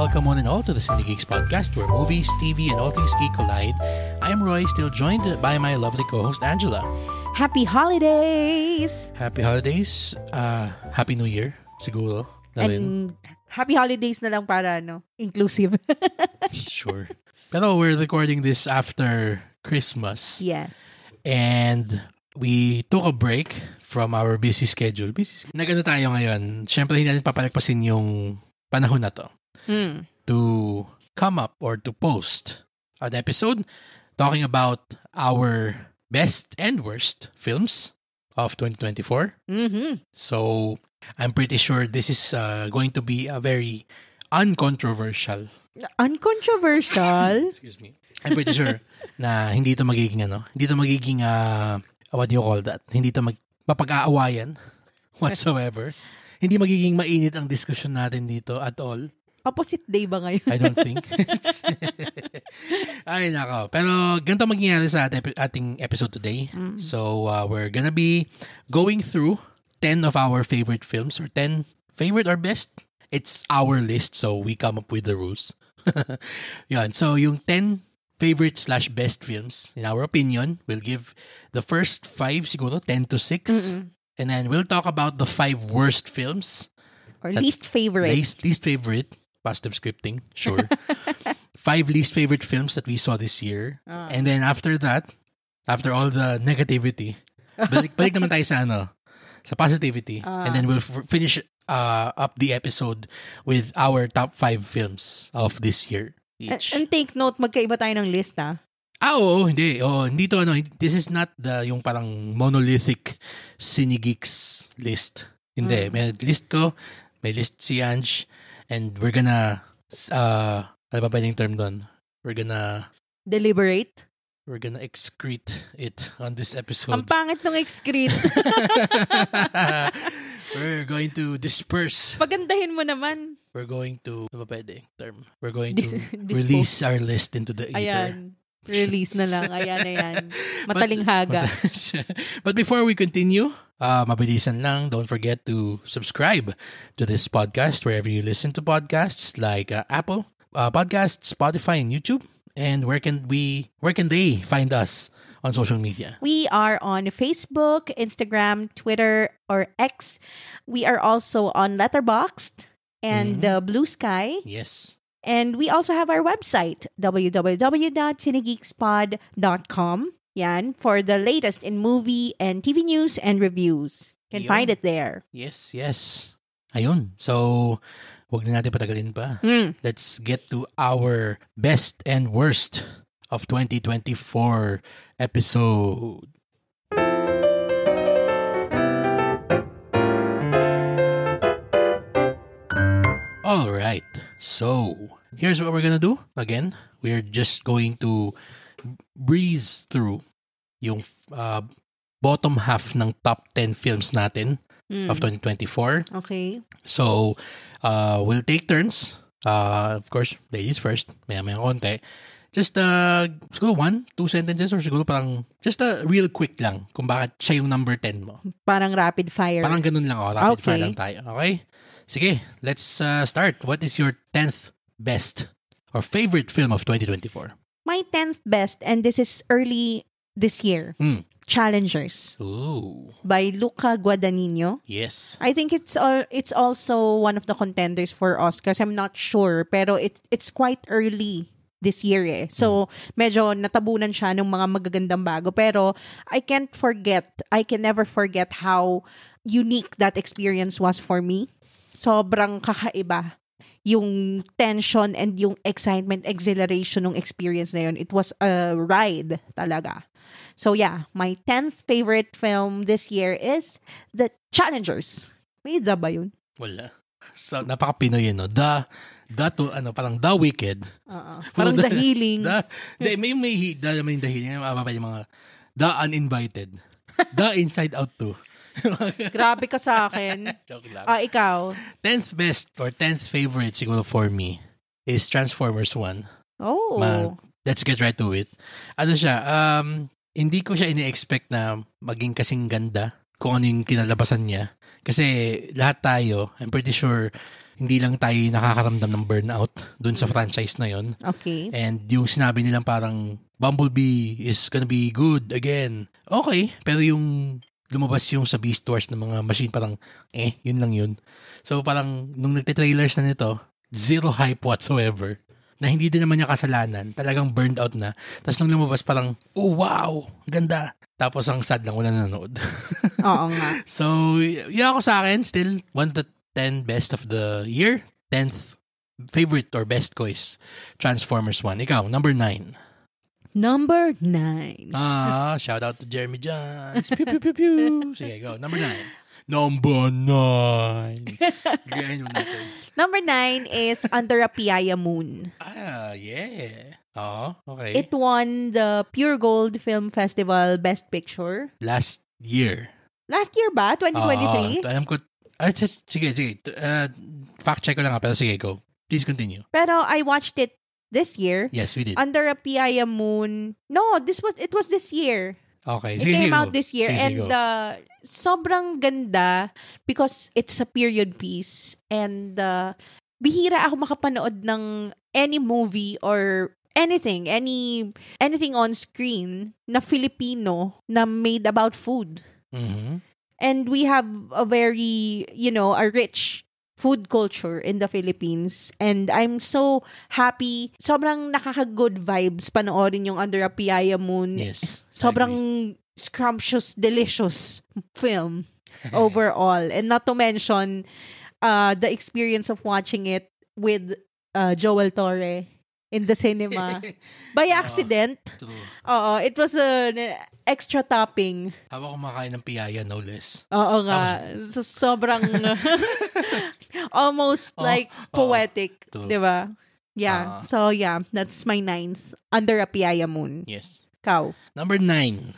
Welcome one and all to the Cine Geeks podcast, where movies, TV, and all things geek collide. I'm Roy, still joined by my lovely co-host Angela. Happy holidays! Happy holidays. Happy New Year, siguro. And happy holidays na lang para inclusive. Sure. Pero we're recording this after Christmas. Yes. And we took a break from our busy schedule. Nagano tayo ngayon. Siyempre, hindi natin papalagpasin yung panahon na to. To come up or to post an episode talking about our best and worst films of 2024. Mm-hmm. So, I'm pretty sure this is going to be a very uncontroversial. Uncontroversial? Excuse me. I'm pretty sure na hindi ito magiging what do you call that? Hindi ito mapag-aawayan whatsoever. Hindi magiging mainit ang discussion natin dito at all. Opposite day ba ngayon? I don't think. Ay, nako. Pero ganito mangyayari sa ating episode today. So, we're gonna be going through 10 of our favorite films, or 10 favorite or best. It's our list, so we come up with the rules. Yan. So, yung 10 favorite/best films, in our opinion, we'll give the first 5, siguro, 10 to 6. And then we'll talk about the 5 worst films. Or least favorite. Least favorite. Positive scripting, sure. 5 least favorite films that we saw this year. And then after that, after all the negativity, balik naman tayo sa positivity. And then we'll finish up the episode with our top 5 films of this year each. And take note, magkaiba tayo ng list, ha? Oo, hindi. Hindi to, this is not yung parang monolithic Cine Geeks list. Hindi. May list ko, may list si Ange, and we're gonna, ano ba pwedeng term doon? We're gonna... Deliberate? We're gonna excrete it on this episode. Ang pangit ng excrete. We're going to disperse. Pagandahin mo naman. We're going to, ano ba pwedeng term? We're going to release our list into the ether. Ayan. Release na lang. Ayan. Mataling haga. But before we continue, mabilisan lang, don't forget to subscribe to this podcast wherever you listen to podcasts, like Apple Podcasts, Spotify, and YouTube. And where can they find us on social media? We are on Facebook, Instagram, Twitter, or X. We are also on Letterboxd and Blue Sky. Yes. And we also have our website, www.cinegeekspod.com. Yan, for the latest in movie and TV news and reviews. You can find it there. Yes. Ayun. So, wag na natin patagalin pa. Let's get to our best and worst of 2024 episode. All right. So, here's what we're gonna do. Again, we're just going to breeze through yung bottom half ng top 10 films natin of 2024. Okay. So, we'll take turns. Of course, ladies first. Maya konti. Just, siguro 1-2 sentences, or siguro parang, just real quick lang kung bakit siya yung number 10 mo. Parang rapid fire. Parang ganun lang. Rapid fire lang tayo. Okay? Sige, let's start. What is your 10th best or favorite film of 2024? My 10th best, and this is early this year, Challengers. Ooh. By Luca Guadagnino. Yes. I think it's also one of the contenders for Oscars. I'm not sure, pero it's quite early this year eh. So, medyo natabunan siya ng mga magagandang bago. Pero, I can never forget how unique that experience was for me. Sobrang kakaiba yung tension and yung excitement, exhilaration ng experience na yun. It was a ride talaga. So yeah, my 10th favorite film this year is The Challengers. May da ba yun? Wala. So, napaka-Pinoy yun, no? Parang The Wicked. Parang The Healing. May The Healing. Yung mga The Uninvited. The Inside Out 2. Grabe ka sa akin. Joke lang. Ikaw? 10th best or 10th favorite siguro for me is Transformers 1. Oh. Let's get right to it. Ano siya, hindi ko siya ini-expect na maging kasing ganda kung ano yung kinalabasan niya. Kasi lahat tayo, I'm pretty sure, hindi lang tayo nakakaramdam ng burnout dun sa franchise na yon. Okay. And yung sinabi nilang parang Bumblebee is gonna be good again. Okay, pero yung lumabas yung sa Beast Wars ng mga machine, parang yun lang yun. So parang nung nagte-trailers na nito, zero hype whatsoever. Na hindi din naman niya kasalanan. Talagang burned out na. Tapos nung lumabas parang, oh wow, ganda. Tapos ang sad lang, wala nanonood. Oo nga. So, yun ako sa akin, still 1 to 10 best of the year. 10th favorite or best ko is Transformers 1. Ikaw, number 9. Number 9. Shout out to Jeremy Johns. Pew, pew, pew, pew. Sige, go. Number 9. Number 9. Gayahin mo natin. Number 9 is Under a Piaya Moon. Yeah. Okay. It won the Pure Gold Film Festival Best Picture. Last year. Last year ba? 2023? Alam ko. Sige. Fact check ko lang pero sige, go. Please continue. Pero I watched it this year. Yes, we did. Under a Piaya Moon. No, it was this year. Okay. It came out this year. Sige, and sobrang ganda because it's a period piece. And bihira ako makapanood ng any movie or anything on screen na Filipino na made about food. Mm-hmm. And we have a very, a rich food culture in the Philippines. And I'm so happy. Sobrang nakaka-good vibes panoorin yung Under a Piaya Moon. Yes. Sobrang scrumptious, delicious film overall. And not to mention the experience of watching it with Joel Torre in the cinema by accident. True. It was an extra topping. Habang kumakain ng piyaya, no less. Oo nga. So, sobrang almost like poetic. Diba? Yeah. So, yeah. That's my 9th. Under a Piaya Moon. Yes. Kau. Number 9.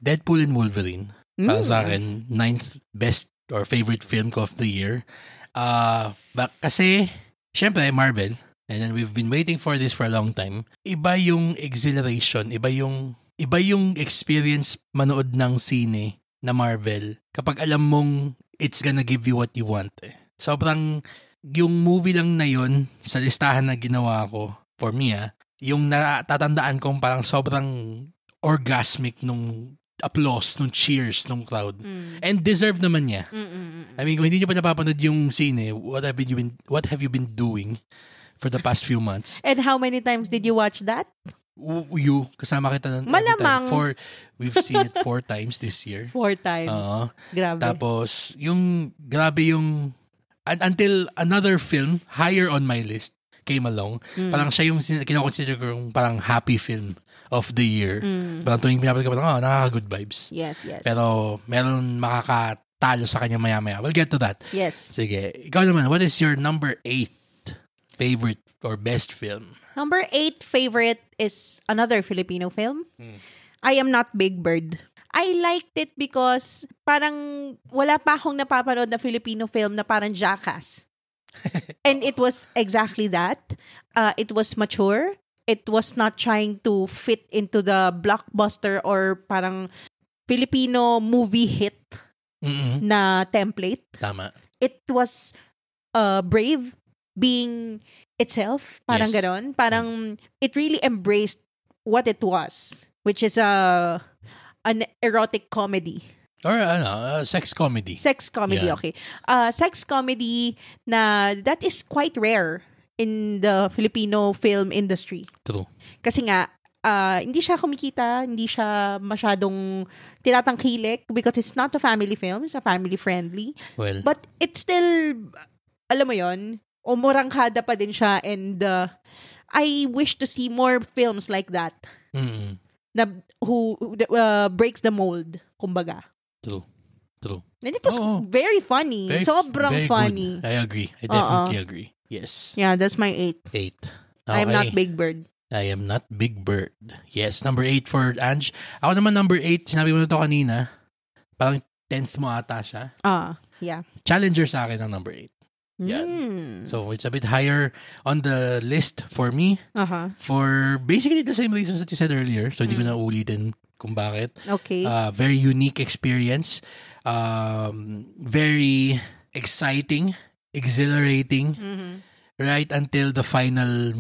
Deadpool and Wolverine. Para sa akin, 9th best or favorite film ko of the year. Kasi, syempre, Marvel. And then we've been waiting for this for a long time. Iba yung exhilaration, iba yung experience manood ng sine na Marvel kapag alam mong it's gonna give you what you want. Sobrang, yung movie lang na yun sa listahan na ginawa ko, for me yung natatandaan kong parang sobrang orgasmic nung applause, nung cheers, nung crowd. And deserve naman niya. I mean, kung hindi nyo pa napapanood yung sine, what have you been doing for the past few months? And how many times did you watch that? You, kasama kita nun. Malamang. We've seen it 4 times this year. 4 times. Grabe. Tapos, grabe yung, until another film, higher on my list, came along. Parang siya yung kinoconsider ko yung parang happy film of the year. Parang tuwing pinapanood ko, parang nakaka-good vibes. Yes. Pero, meron makakatalo sa kanya maya-maya. We'll get to that. Yes. Sige. Ikaw naman, what is your number 8 favorite or best film? Number 8 favorite is another Filipino film. I Am Not Big Bird. I liked it because parang wala pa akong napapanood na Filipino film na parang Jackass. And it was exactly that. It was mature. It was not trying to fit into the blockbuster or parang Filipino movie hit na template. Tama. It was brave being itself. Parang ganon. Parang it really embraced what it was, which is an erotic comedy. Or sex comedy. Sex comedy, Yeah. okay. Sex comedy na that is quite rare in the Filipino film industry. True. Kasi nga, hindi siya kumikita, hindi siya masyadong tinatangkilik because it's not a family film, it's a family friendly. Well, But it's still, alam mo yon, umurangkada pa din siya and I wish to see more films like that na who breaks the mold, kumbaga. True. And it was very funny. Sobrang very funny. Good. I agree. I definitely agree. Yes. Yeah, that's my 8. 8. I'm not Big Bird. I am not Big Bird. Yes, number 8 for Ange. Ako naman number 8, sinabi mo na to kanina. Parang 10th mo ata siya. Yeah. Challenger sa akin ang number 8. Yeah. So it's a bit higher on the list for me. For basically the same reasons that you said earlier. So hindi ko na ulitin kung bakit. Okay. Very unique experience. Very exciting, exhilarating, right until the final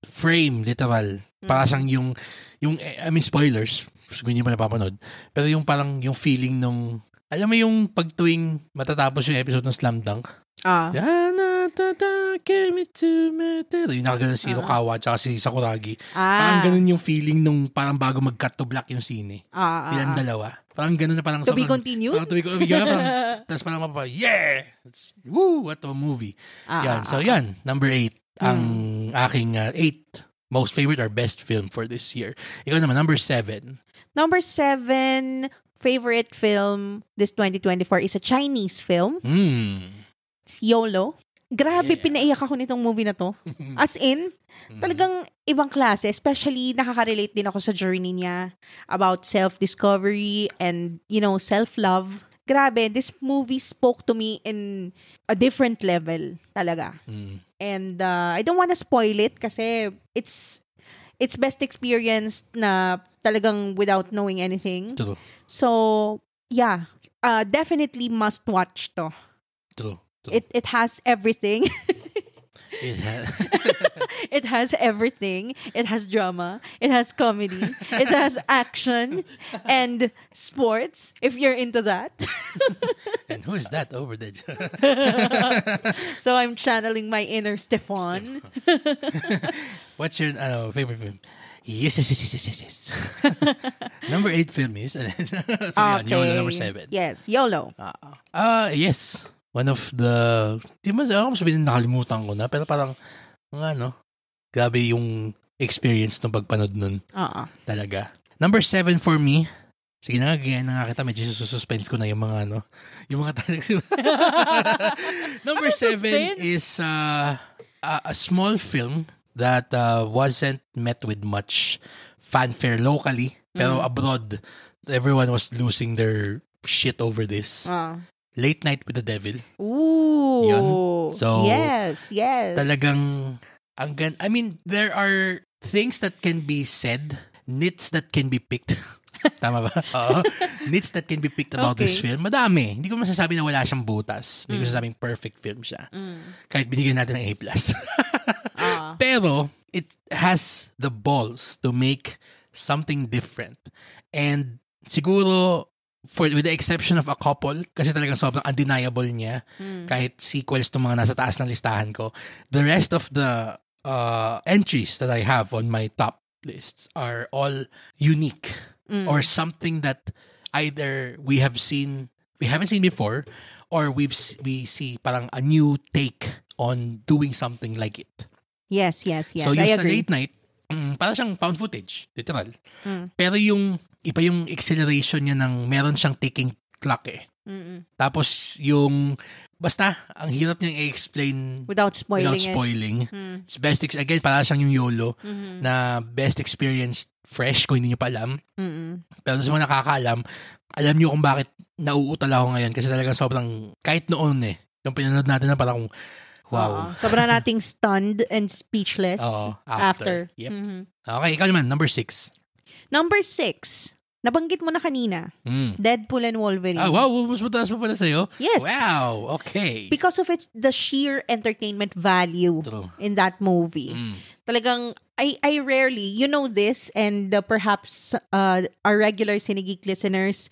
frame, literal. Para siyang yung, I mean, spoilers, kung hindi pa napapanood, pero yung parang yung feeling nung, alam mo yung pagtuwing matatapos yung episode ng Slam Dunk? Yung nakagano'n si Hirokawa tsaka si Sakuragi. Parang ganun yung feeling nung parang bago mag-cut to black yung scene. Ilang dalawa. Parang ganun na parang... To be continued? Parang to be continued. Tapos parang mapapa, yeah! Woo! What a movie. Yan. So yan, number 8. Ang aking 8 most favorite or best film for this year. Ikaw naman, number 7. Number 7 favorite film this 2024 is a Chinese film. YOLO. Grabe, pinaiyak ako nitong movie na to. As in, talagang ibang klase. Especially, nakaka-relate din ako sa journey niya about self-discovery and, self-love. Grabe, this movie spoke to me in a different level talaga. And I don't wanna spoil it kasi it's best experience na talagang without knowing anything. True. So, yeah. Definitely must watch to. True. It has everything. It has... It has everything. It has drama. It has comedy. It has action and sports, if you're into that. And who is that over there? So I'm channeling my inner Stefan. What's your favorite film? Yes. Number 8 film is... so yan, YOLO number 7. Yes, YOLO. Yes. One of the... Di ba sabihin nakalimutan ko na, pero parang, grabe yung experience ng pagpanood nun. Talaga. Number 7 for me, sige na nga kita, medyo suspense ko na yung mga yung mga talagang... Number 7 is a small film that wasn't met with much fanfare locally, pero abroad, everyone was losing their shit over this. Late Night with the Devil. Ooh. Yun. So, yes. Talagang, I mean, there are things that can be said, nits that can be picked. Tama ba? Nits that can be picked about this film. Madami. Hindi ko masasabi na wala siyang butas. Hindi ko masasabing perfect film siya. Kahit binigyan natin ng A+. Pero, it has the balls to make something different. And siguro, with the exception of a couple, kasi talagang sobrang undeniable niya, kahit sequels to mga nasa taas ng listahan ko, the rest of the entries that I have on my top lists are all unique or something that either we haven't seen before, or we see parang a new take on doing something like it. Yes. So yung I sa agree. Late Night, parang siyang found footage, literal. Pero yung iba yung acceleration niya ng meron siyang ticking clock eh. Tapos yung basta ang hirap niyang i-explain without spoiling. It's best again para siyang yung YOLO na best experience fresh kung hindi niyo pa alam. Pero sa mga nakakaalam, alam niyo kung bakit nauutal ako ngayon kasi talagang sobrang kahit noon yung pinanood natin na parang wow. Sobrang nating stunned and speechless after. Yep. Okay, ikaw naman, number 6. Number 6, nabanggit mo na kanina, Deadpool and Wolverine. Wow, mas mataas pa pala sa'yo? Yes. Wow, okay. Because of the sheer entertainment value in that movie. Talagang, I rarely, this, and perhaps our regular Cinegeek listeners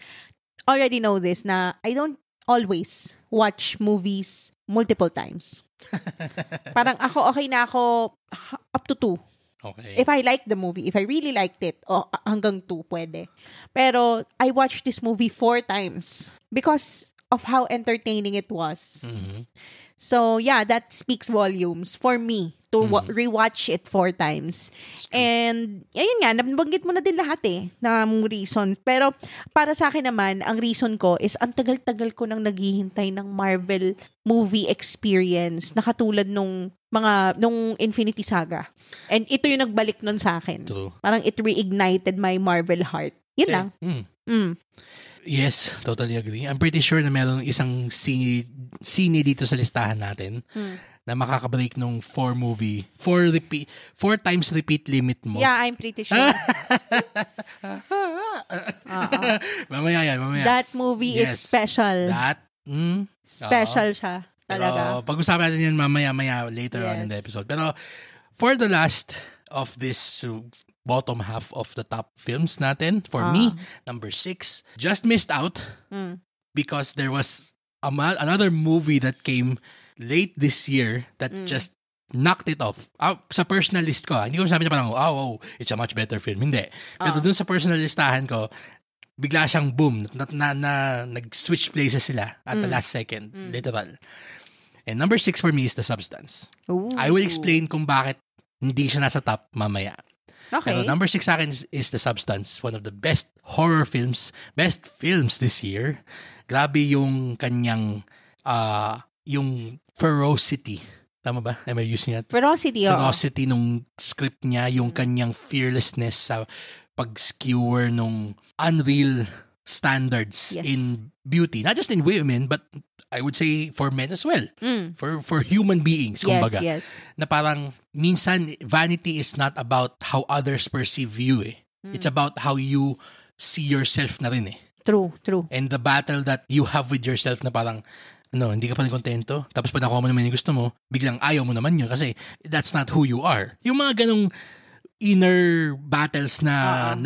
already know this, na I don't always watch movies multiple times. Parang okay na ako up to 2. Okay. If I like the movie, if I really liked it, hanggang 2 pwede. Pero I watched this movie 4 times because of how entertaining it was. So yeah, that speaks volumes for me to rewatch it 4 times. And ayun nga, nabanggit mo na din lahat ng reason. Pero para sa akin naman, ang reason ko is ang tagal-tagal ko nang naghihintay ng Marvel movie experience na katulad nung Infinity Saga. And ito yung nagbalik nun sa akin. True. Parang it reignited my Marvel heart. Yun lang. Yes, totally agree. I'm pretty sure na merong isang sine dito sa listahan natin na makaka-break nung 4 times repeat limit mo. Yeah, I'm pretty sure. Mamaya yan. That movie is special. Special siya. Talaga. Pero pag-usapan natin yun mamaya later on in the episode. Pero for the last of this bottom half of the top films natin, for me, number 6, just missed out because there was another movie that came late this year that just knocked it off. Sa personal list ko, hindi ko sabi na parang, it's a much better film. Hindi. Pero dun sa personal listahan ko, bigla siyang boom, nag-switch places sila at the last second, literal. And number 6 for me is The Substance. Ooh. I will explain kung bakit hindi siya nasa top mamaya. Okay. Pero number 6 sa akin is The Substance. One of the best horror films, best films this year. Grabe yung kanyang, yung ferocity. Tama ba? Am I using that? Ferocity, Ferocity nung script niya, yung kanyang fearlessness sa pag-skewer nung unreal standards in beauty. Not just in women, but I would say for men as well. For human beings, kumbaga. Yes. Na parang, minsan, vanity is not about how others perceive you eh. It's about how you see yourself na rin eh. True. And the battle that you have with yourself na parang, hindi ka pa rin kontento. Tapos pag nakuha mo naman yung gusto mo, biglang ayaw mo naman yun kasi that's not who you are. Yung mga ganong inner battles na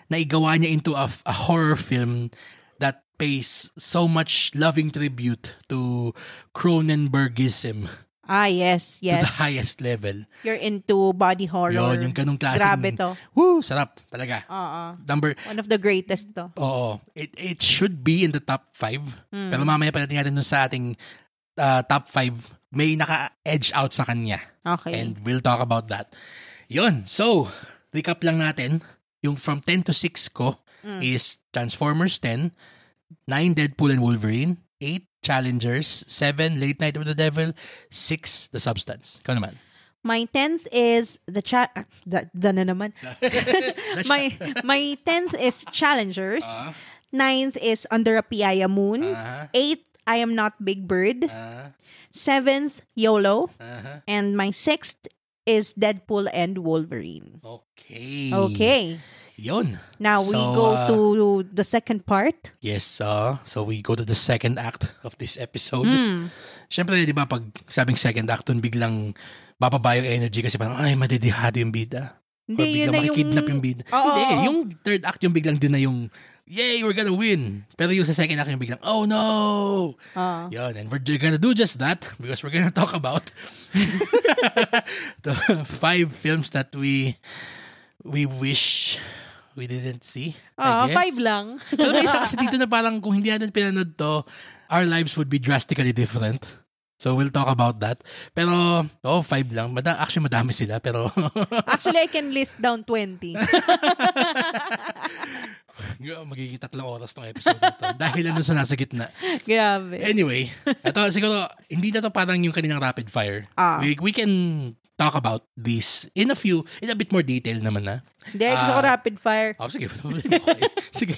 naigawa niya into a horror film that pays so much loving tribute to Cronenbergism. Yes. To the highest level. You're into body horror. Yun, yung ganong klaseng... Grabe to. Sarap. Talaga. One of the greatest to. Oo. It should be in the top 5. Pero mamaya pa natin dun sa ating top 5, may naka-edge out sa kanya. Okay. And we'll talk about that. Yun. So, recap lang natin. Yung from 10 to 6 ko is Transformers 10, 9 Deadpool and Wolverine, 8 Challengers, 7 Late Night with the Devil, 6 The Substance. Ikaw naman. My 10th is my 10th is Challengers. 9th is Under a Piaya Moon. 8th, I Am Not Big Bird. 7th, YOLO. And my 6th is Deadpool and Wolverine. Okay. Yun. Now we go to the second part. Yes. So we go to the second act of this episode. Siyempre, di ba, pag sabing second act, dun biglang bababa yung energy kasi parang, madidihado yung bida. Or biglang makikidnap yung bida. Hindi, yung third act yung biglang dun na yung, yay, we're gonna win. Pero yung sa second act yung biglang, oh no! Yun, and we're gonna do just that because we're gonna talk about the 5 films that we wish we didn't see, I guess. 5 lang. Pero may isa kasi dito na parang kung hindi natin pinanood to, our lives would be drastically different. So we'll talk about that. Pero, 5 lang. Actually, madami sila. Pero actually, I can list down 20. Magiging 3 oras tong episode na to. Dahil ano sa nasa gitna. Grabe. Anyway, ito siguro, hindi na to parang yung kaninang rapid fire. We can talk about this in a bit more detail naman na. Hindi, gusto ko rapid fire. Sige. Okay. Sige.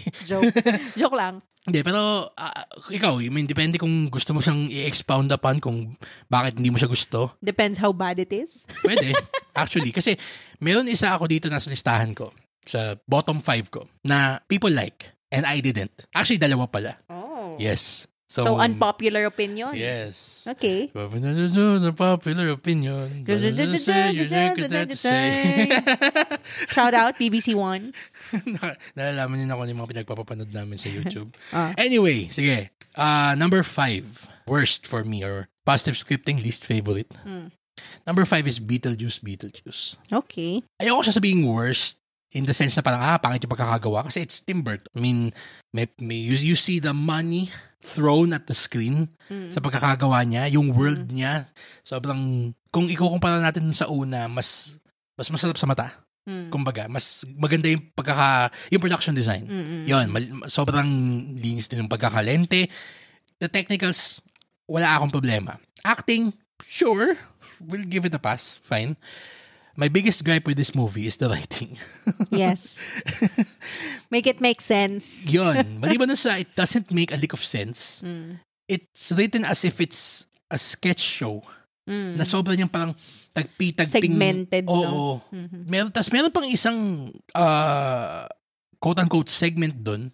Joke lang. Hindi, pero ikaw, depende kung gusto mo siyang i-expound upon kung bakit hindi mo siya gusto. Depends how bad it is. Pwede. Actually, kasi meron isa ako dito na sa listahan ko, sa bottom 5 ko, na people like, and I didn't. Actually, 2 pala. Oh. Yes. So unpopular opinion? Yes. Okay. Unpopular opinion. Shout out, BBC One. Nalalaman niyo na kung yung mga pinagpapapanood namin sa YouTube. Anyway, sige. Number 5. Worst for me or positive scripting, least favorite. Number 5 is Beetlejuice. Okay. Ayoko siya sabihing worst in the sense na parang, pangit yung pagkakagawa kasi it's Tim Burton. I mean, you see the money thrown at the screen sa pagkakagawa niya, yung world niya. Sobrang, kung ikukumpara natin sa una, mas masarap sa mata. Kumbaga, mas maganda yung yung production design. Yun, sobrang linis din yung pagkakalente. The technicals, wala akong problema. Acting, sure, we'll give it a pass. Fine. My biggest gripe with this movie is the writing. Yes. Make it make sense. Yun. Maliban na sa it doesn't make a lick of sense. It's written as if it's a sketch show. Na sobrang niyang parang tagpi-tagping. Segmented, Oo. no? Meron pang isang quote-unquote segment dun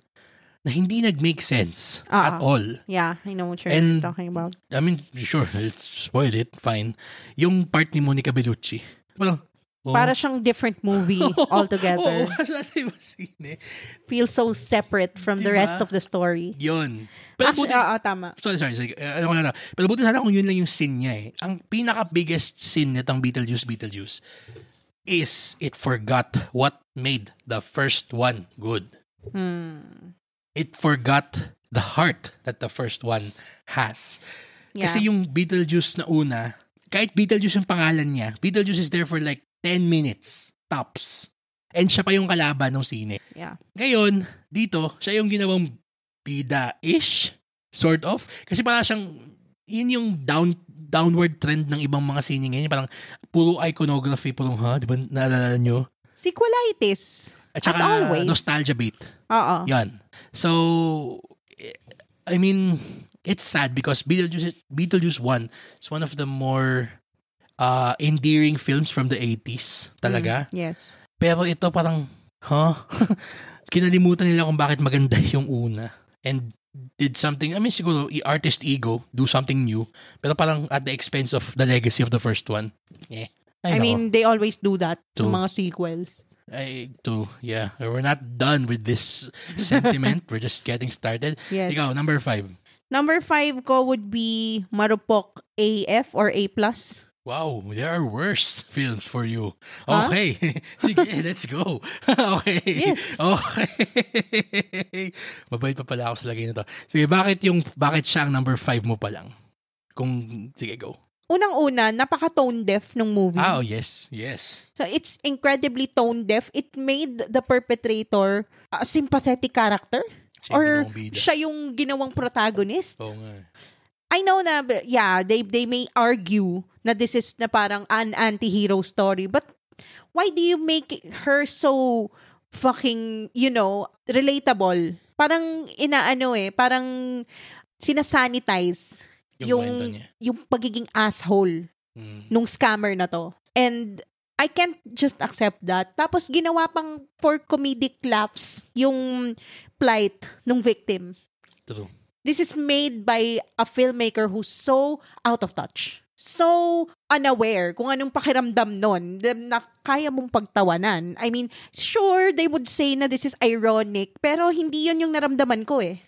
na hindi nag-make sense at all. Yeah, I know what you're And, talking about. I mean, sure, let's spoil it, fine. Yung part ni Monica Bellucci, parang, Para siyang different movie altogether. Sa ibang sine. Feels so separate from the Diba? rest of the story. Yun. Pero Actually, tama. sorry. Ano ko na. Pero buti sana kung yun lang yung scene niya eh. Ang pinaka-biggest scene nitong Beetlejuice is it forgot what made the first one good. It forgot the heart that the first one has. Yeah. Kasi yung Beetlejuice na una, kahit Beetlejuice yung pangalan niya, Beetlejuice is there for like 10 minutes tops. And siya pa yung kalaban ng sine. Yeah. Ngayon, dito, siya yung ginawang bida-ish, sort of. Kasi parang siyang, yun yung downward trend ng ibang mga sine ngayon. Parang puro iconography, puro, di ba naalala nyo? Sequelitis. At saka, as always. nostalgia beat. Oo. Yan. So, I mean, it's sad because Beetlejuice 1 is one of the more endearing films from the 80s talaga. Yes. Pero ito parang, kinalimutan nila kung bakit maganda yung una. And did something, I mean siguro, artist ego, do something new. Pero parang at the expense of the legacy of the first one. Yeah. I mean, they always do that sa True. mga sequels. Yeah. We're not done with this sentiment. We're just getting started. Yes. Ikaw, number 5. Number 5 ko would be Marupok AF or A+. Wow, there are worse films for you. Huh? Okay. Sige, let's go. Okay. Yes. Okay. Mabait pa pala ako sa lagay na to. Sige, bakit siya ang number 5 mo pa lang? Sige, go. Unang-una, napaka-tone deaf ng movie. Oh, yes. So, it's incredibly tone deaf. It made the perpetrator a sympathetic character. Siya yung Or ginawang bida. siya yung ginawang protagonist. Oo nga. I know na, yeah, they may argue na this is na parang an anti-hero story. But why do you make her so fucking, relatable? Parang parang sinasanitize kwento niya. yung pagiging asshole nung scammer na to. And I can't just accept that. Tapos ginawa pang for comedic laughs yung plight ng victim. True. This is made by a filmmaker who's so out of touch. So unaware kung anong pakiramdam nun na kaya mong pagtawanan. I mean, sure, they would say na this is ironic, pero hindi yun yung naramdaman ko eh.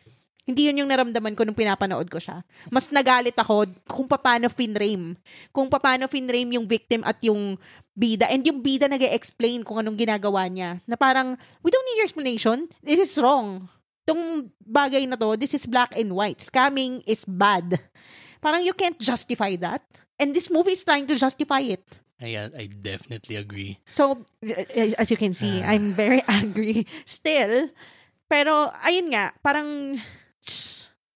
Hindi yun yung naramdaman ko nung pinapanood ko siya. Mas nagalit ako kung paano finrame. Kung paano finrame yung victim at yung bida. And yung bida nag-explain kung anong ginagawa niya. Na parang, we don't need your explanation. This is wrong. Itong bagay na to, this is black and white. Scamming is bad. Parang you can't justify that. And this movie is trying to justify it. I definitely agree. So, as you can see, I'm very angry still. Pero, ayun nga, parang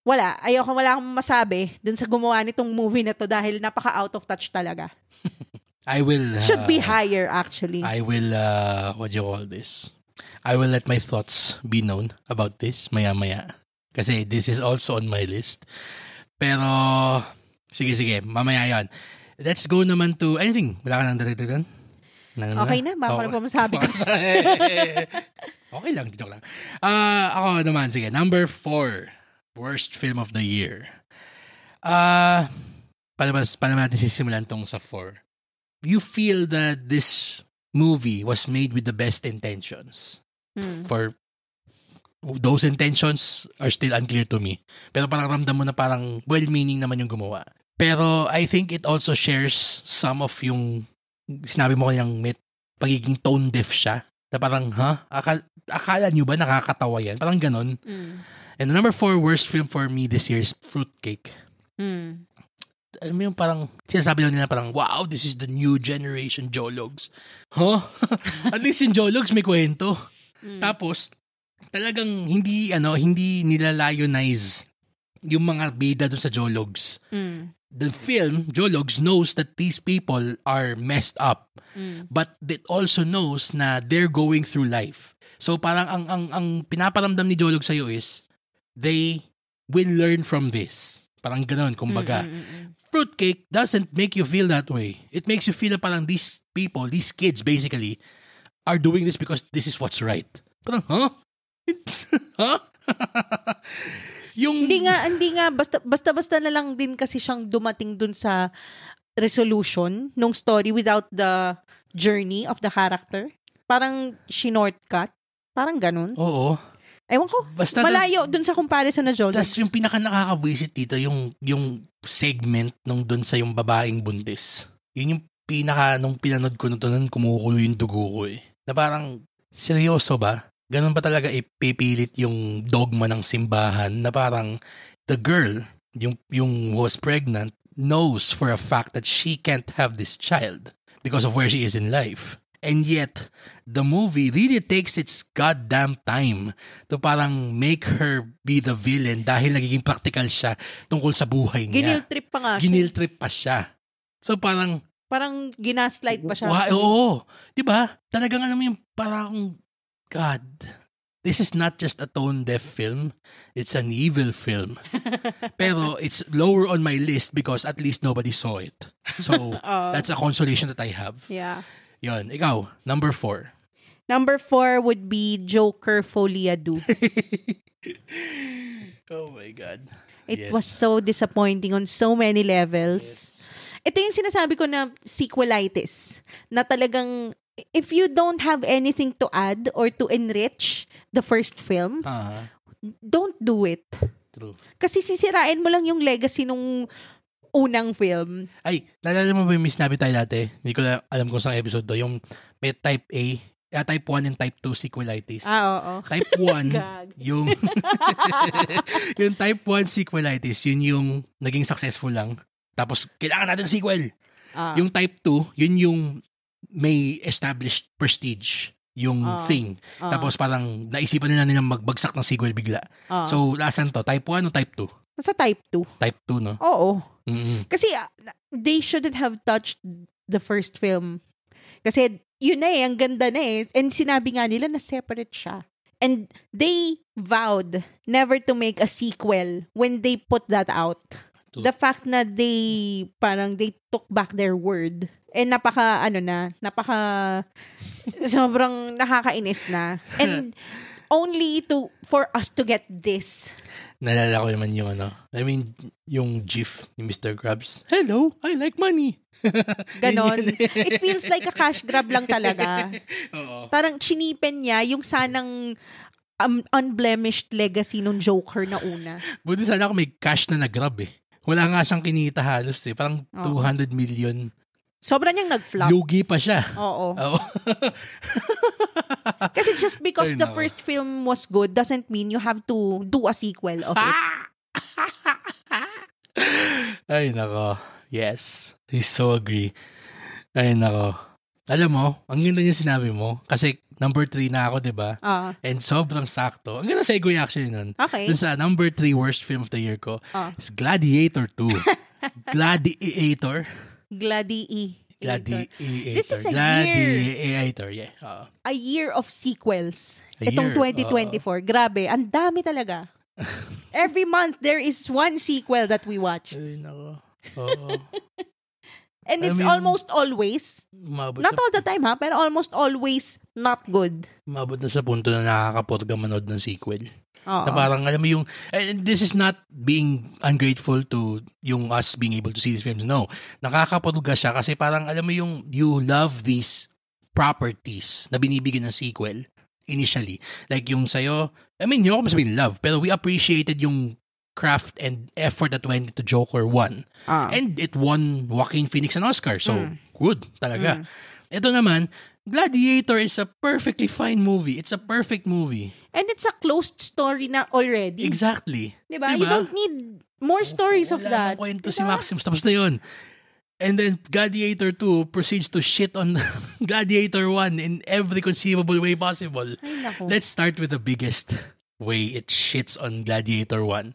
wala akong masabi dun sa gumawa nitong movie na to dahil napaka out of touch talaga. I will Should be higher actually. I will what do you call this? I will let my thoughts be known about this maya-maya. Kasi this is also on my list. Pero sige, mamaya 'yan. Let's go naman to anything. Wala ka nang dagdagan? Okay na, baka na po masabi ko. Okay lang, joke lang. Ako naman, sige. Number 4. Worst film of the year. Paano natin sisimulan tong sa 4? You feel that this movie was made with the best intentions. For those intentions are still unclear to me. Pero parang ramdam mo na parang well-meaning naman yung gumawa. Pero I think it also shares some of yung sinabi mo kanyang pagiging tone deaf siya. Na parang, akala nyo ba nakakatawa yan? Parang ganon. And the number 4 worst film for me this year is Fruitcake. Alam mo yung parang, sinasabi lang nila parang, wow, this is the new generation Jologs. At least yung Jologs may kwento. Tapos, talagang hindi nila lionize yung mga bida dun sa Jologs. The film, Jologs, knows that these people are messed up. But it also knows na they're going through life. So parang ang pinaparamdam ni Jolog sa'yo is, they will learn from this. Parang gano'n, kumbaga. Fruitcake doesn't make you feel that way. It makes you feel na parang these people, these kids basically, are doing this because this is what's right. Parang, Yung Hindi nga basta na lang din kasi siyang dumating dun sa resolution nung story without the journey of the character. Parang shortcut. Parang ganun. Oo. Ewan ko. Basta malayo dun sa comparison na Jollogs. Tas yung pinaka nakakabwisit dito yung segment nung dun sa yung babaeng buntis. Yun yung pinaka nung pinanood ko nun kumukulo yung dugo ko eh. Na parang seryoso ba? Ganun ba talaga ipipilit yung dogma ng simbahan na parang the girl, yung was pregnant, knows for a fact that she can't have this child because of where she is in life. And yet, the movie really takes its goddamn time to parang make her be the villain dahil nagiging practical siya tungkol sa buhay niya. Ginil-trip pa nga siya. Ginil-trip pa siya. So parang ginaslight pa siya. Oo. Diba? Talagang alam mo yung parang, God, this is not just a tone-deaf film. It's an evil film. Pero it's lower on my list because at least nobody saw it. So, that's a consolation that I have. Yeah. Yon, ikaw, number 4. Number 4 would be Joker Folie à Deux. Oh my God. It Yes. was so disappointing on so many levels. Yes. Ito yung sinasabi ko na sequelitis. Na talagang, if you don't have anything to add or to enrich the first film, don't do it. True. Kasi sisirain mo lang yung legacy nung unang film. Ay, naalala mo ba yung sinabi tayo dati? Hindi ko na alam kung saan episode to. Yung may type A, type 1 and type 2 sequelitis. Oo. Type 1, yung yung type 1 sequelitis, yun yung naging successful lang. Tapos, kailangan natin sequel. Yung type 2, yun yung may established prestige yung thing. Tapos parang naisipan nila nilang magbagsak ng sequel bigla. So, lasan to? Type 1 o type 2? Sa type 2. Type 2, no? Oo. Mm-hmm. Kasi they shouldn't have touched the first film. Kasi yun na ang ganda na And sinabi nga nila na separate siya. And they vowed never to make a sequel when they put that out. The fact na they took back their word. Sobrang nakakainis na. And only for us to get this. Nalala ko naman yung yung GIF ni Mr. Krabs. Hello, I like money. Ganon. It feels like a cash grab lang talaga. Oo. Parang chinipen niya yung sanang unblemished legacy nung Joker na una. Buti sana ako may cash na nag-grab eh. Wala nga siyang kinita halos eh. Parang 200 million. Sobra niyang nag-flop. Lugi pa siya. Oo. Kasi just because the first film was good doesn't mean you have to do a sequel of it. Ay, nako. Yes. I so agree. Ay, nako. Alam mo, ang ganda niya sinabi mo. Kasi number 3 na ako, diba? And sobrang sakto. Ang ganda segue actually nun. Okay. Dun sa number 3 worst film of the year ko is Gladiator 2. Gladiator. Gladiator. This is a Gladiator, yeah. A year of sequels. A Itong year, 2024. Grabe, ang dami talaga. Every month, there is one sequel that we watch. Ay, nako. Oo. And it's almost always, not all the time pero almost always not good. Umabot na sa punto na nakakapurga manood ng sequel. Na parang, alam mo yung, and this is not being ungrateful to yung us being able to see these films. No. Nakakapurga siya kasi parang, alam mo yung, you love these properties na binibigyan ng sequel initially. Like yung sa'yo, hindi ako masabihin love, pero we appreciated yung craft and effort that went into Joker 1. And it won Joaquin Phoenix an Oscar. So, good talaga. Ito naman, Gladiator is a perfectly fine movie. It's a perfect movie. And it's a closed story na already. Exactly. Diba? You don't need more stories of that. Wala nang kwento si Maximus. Tapos na yun. And then Gladiator 2 proceeds to shit on Gladiator 1 in every conceivable way possible. Let's start with the biggest way it shits on Gladiator 1.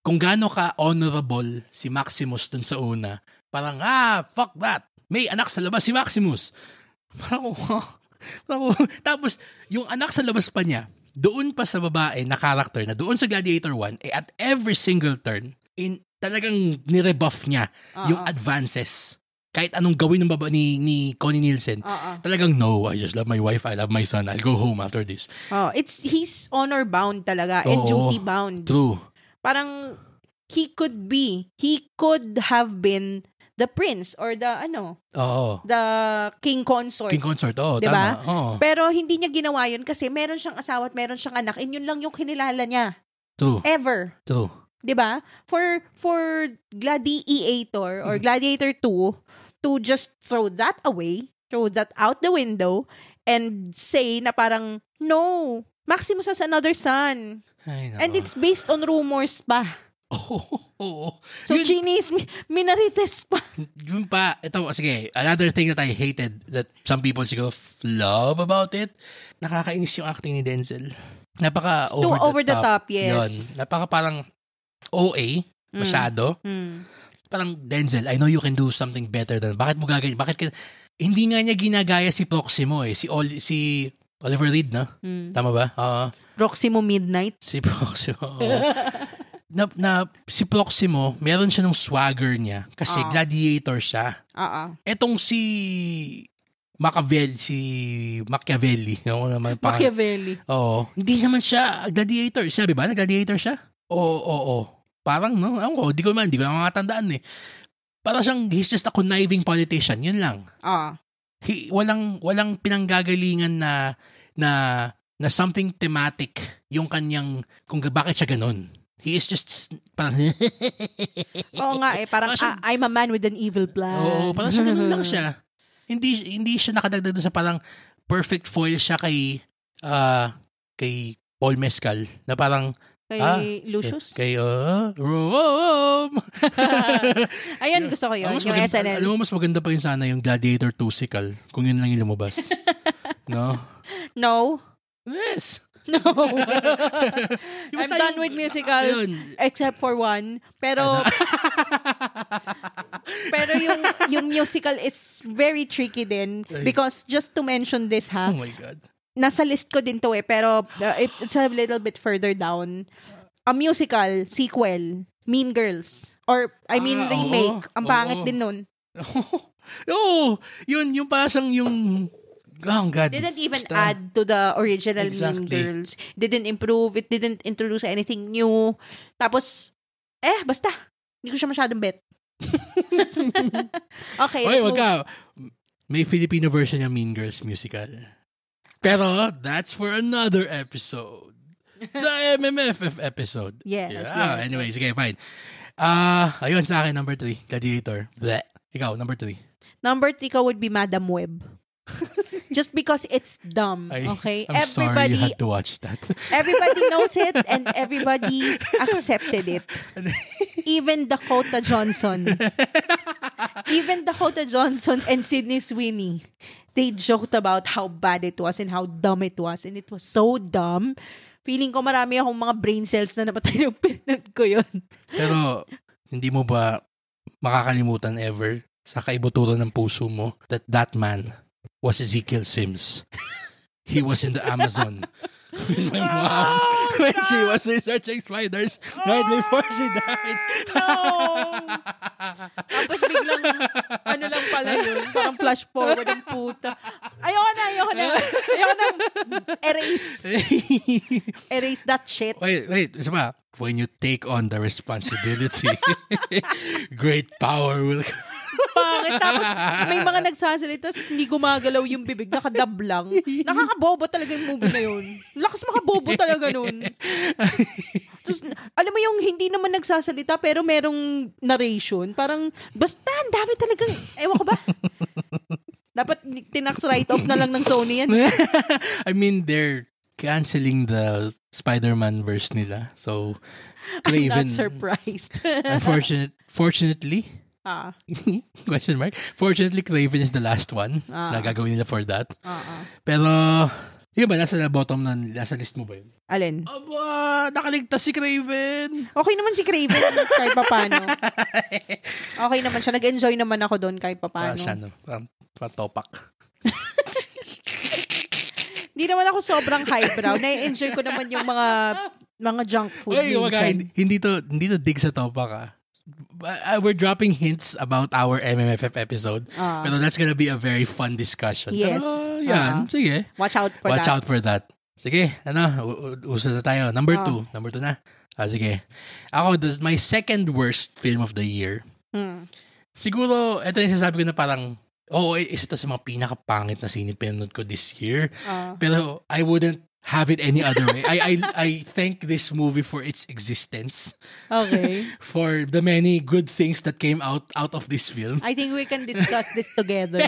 Kung gaano ka honorable si Maximus dun sa una, parang, fuck that. May anak sa labas si Maximus. Parang, tapos, yung anak sa labas pa niya, doon pa sa babae na character na doon sa Gladiator 1, at every single turn, talagang nirebuff niya yung advances kahit anong gawin ng ni Connie Nielsen, talagang no, I just love my wife, I love my son, I'll go home after this. He's honor bound talaga and duty bound. True. Parang he could have been the prince or the the king consort. King consort, diba? Tama. Pero hindi niya ginawa yun kasi meron siyang asawa at meron siyang anak and yun lang yung kinilala niya. True. Ever. True. 'Di ba? For Gladiator or Gladiator 2 to just throw that out the window and say na parang no, Maximus has another son. And it's based on rumors pa. So Genie is minorites pa. Yun pa, ito, sige, another thing that I hated that some people siguro love about it, nakakainis yung acting ni Denzel. Napaka over the top, yes. Yun. Napaka parang OA, masyado. Parang, Denzel, I know you can do something better than, bakit mo gagawin? Hindi nga niya ginagaya si Proximo si Oliver Reed, no? Tama ba? Proximo Midnight? Si Proximo, si Proximo, meron siya ng swagger niya kasi gladiator siya. Etong si Machiavelli. Machiavelli. Hindi naman siya gladiator. Sabi ba, gladiator siya? Oo. Parang, no? Di ko naman matandaan eh. Parang siyang, he's just a conniving politician. Yun lang. Walang pinanggagalingan na something thematic yung kanyang, kung bakit siya ganun. He is just, parang, oo nga eh, parang, I'm a man with an evil plan. Oo, parang siya ganun lang siya. Hindi siya nakadagdag doon sa parang perfect foil siya kay Paul Mescal, na parang, kay Lucius? Kay Rome! Ayun, gusto ko yun. Yung SNL. Alam mo, mas maganda pa yun sana yung Gladiator 2 sical. Kung yun lang yung lumabas. No? No? Yes! No. I'm done with musicals except for one. Pero yung musical is very tricky din because just to mention this Oh my God. Nasa list ko din to pero it's a little bit further down. A musical sequel, Mean Girls. Or, remake. Ang pangit din nun. Yun, yung pasang yung... Oh, God. Didn't even add to the original Mean Girls. Didn't improve. It didn't introduce anything new. Tapos, basta. Hindi ko siya masyadong bet. Okay, let's move. May Filipino version ng Mean Girls musical. Pero, that's for another episode. The MMFF episode. Yes. Anyways, okay, fine. Ayun, sa akin, number 3, Gladiator. Bleh. Ikaw, number 3. Number 3 ko would be Madam Web. Just because it's dumb, okay? I'm sorry you had to watch that. Everybody knows it and everybody accepted it. Even Dakota Johnson. And Sydney Sweeney. They joked about how bad it was and how dumb it was. And it was so dumb. Feeling ko marami akong mga brain cells na napatay ng pinag ko yun. Pero, hindi mo ba makakalimutan ever sa kaibuturan ng puso mo that man was Ezekiel Sims. He was in the Amazon with my mom when she was researching spiders right before she died. No! Tapos biglang, lang pala yun. Parang flash forward ang puta. Ayoko na. Erase. Erase that shit. Wait. Isa pa. When you take on the responsibility, great power will come. Pangit. Tapos may mga nagsasalita hindi gumagalaw yung bibig, nakadab lang. Nakakabobo talaga yung movie na yun. Lakas makabobo talaga nun. Tapos, alam mo yung hindi naman nagsasalita pero merong narration. Parang, basta, ang dami talagang, ewan ko ba? Dapat tinax write-off na lang ng Sony yan. I mean, they're canceling the Spider-Man verse nila. So, Craven, I'm not surprised. Fortunately, question mark. Fortunately, Craven is the last one na gagawin nila for that. Pero, yun ba, nasa bottom na, nasa list mo ba yun? Alin? Aba, nakaligtas si Craven. Okay naman si Craven kahit papano. Okay naman siya. Nag-enjoy naman ako doon kahit papano. Topak. Hindi naman ako sobrang highbrow. Na-enjoy ko naman yung mga junk food. Hindi to dig sa topak we're dropping hints about our MMFF episode. Pero that's gonna be a very fun discussion. Yes. Pero, yan. Sige. Watch out for that. Sige, uso na tayo. Number 2 na. Sige. Ako, my second worst film of the year. Siguro, ito yung sasabi ko na parang, isa to sa mga pinakapangit na pinanood ko this year. Pero I wouldn't have it any other way. I thank this movie for its existence. Okay. For the many good things that came out of this film. I think we can discuss this together.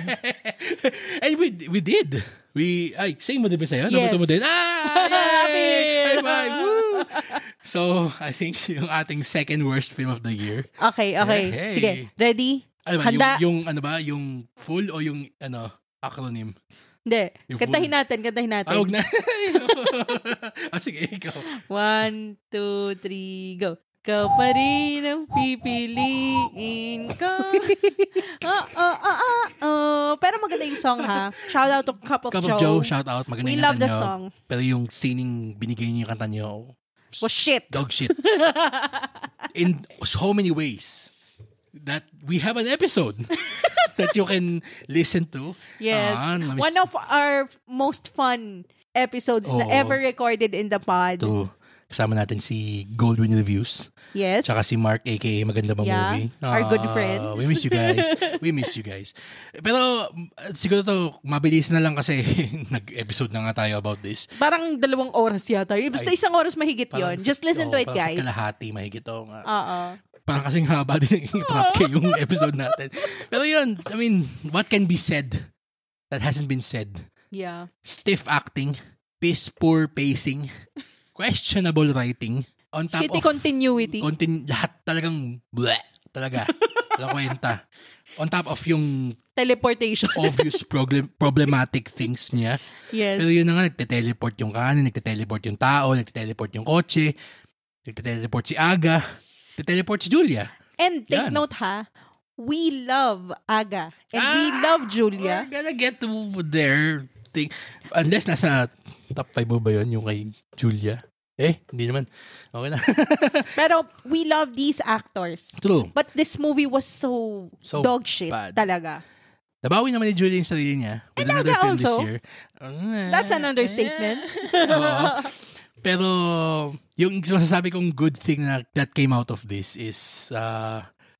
And we did. Same mo din ba sa'yo? Yes. Nabuto mo din? Yay! High five! Woo! So, I think yung ating second worst film of the year. Okay. Hey. Sige, ready? Ano ba? Handa? Yung full o yung acronym? Hindi. Yung Kantahin natin. Huwag na. Sige, ikaw. 1, 2, 3, go. Ikaw pa rin ang pipiliin ko. Pero maganda yung song, ha? Shout out to Cup of Joe. Shout out. Maganda We yung love kanta the nyo. song. Pero yung sining binigay niyo yung kanta nyo, Was shit. dog shit. In so many ways that we have an episode that you can listen to. Yes. One of our most fun episodes na ever recorded in the pod. Kasama natin si Goldwyn Reviews. Yes. Tsaka si Mark, aka Maganda Ba Movie. Our good friends. We miss you guys. Pero siguro to, mabilis na lang kasi nag-episode na nga tayo about this. Parang 2 oras yata. Basta 1 oras mahigit yon. Just listen to it, guys. Parang sa kalahati mahigit to. Oo. Parang kasing haba din ng yung episode natin. Pero yun, I mean, what can be said that hasn't been said? Yeah. Stiff acting, piss poor pacing, questionable writing, on top shitty of continuity. Lahat talagang bleh, talaga. Walang kwenta. On top of yung teleportation. obvious problematic things niya. Yes. Pero yun na nga, nagte-teleport yung kanin, nagte-teleport yung tao, nagte-teleport yung kotse, nagte-teleport si Aga, nagte-teleport si Julia. And take note, ha, we love Aga and we love Julia. We're gonna get to their thing. Unless nasa top 5 mo ba yun, yung kay Julia? Hindi naman. Okay na. Pero we love these actors. True. But this movie was so dog shit bad. talaga. Nabawi naman ni Julia yung sarili niya with And another Aga film also. this year. That's an understatement. Pero yung masasabi kong good thing that came out of this is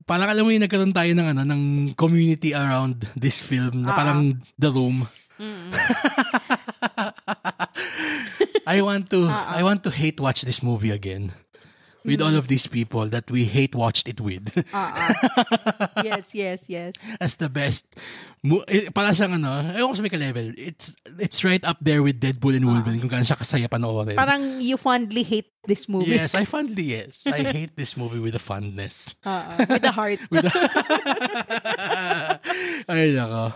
parang alam mo yung nagkaroon tayo ng community around this film na parang The Room. I want to hate watch this movie again with all of these people that we hate watched it with. Yes. That's the best. Para siyang ewan ko sa may ka-level. It's right up there with Deadpool and Wolverine kung gaano siya kasaya panoorin. Parang you fondly hate this movie. Yes, I hate this movie with a fondness. With a heart. Ay, nako.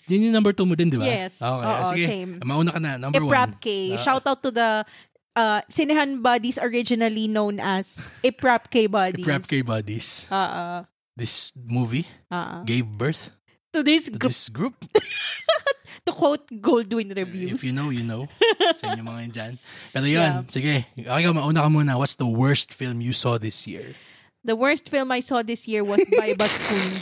Yun yung number 2 mo din, di ba? Yes. Okay. Sige, same. mauna ka na. Number 1. Iprap K. Shout out to the Sinehan Buddies, originally known as Iprap K Buddies. Iprap K Buddies. This movie gave birth to this group. To quote Goldwyn Reviews. If you know, you know. Sa inyo mga yan dyan. Pero yun, sige. Okay, mauna ka muna. What's the worst film you saw this year? The worst film I saw this year was Baibas Queen.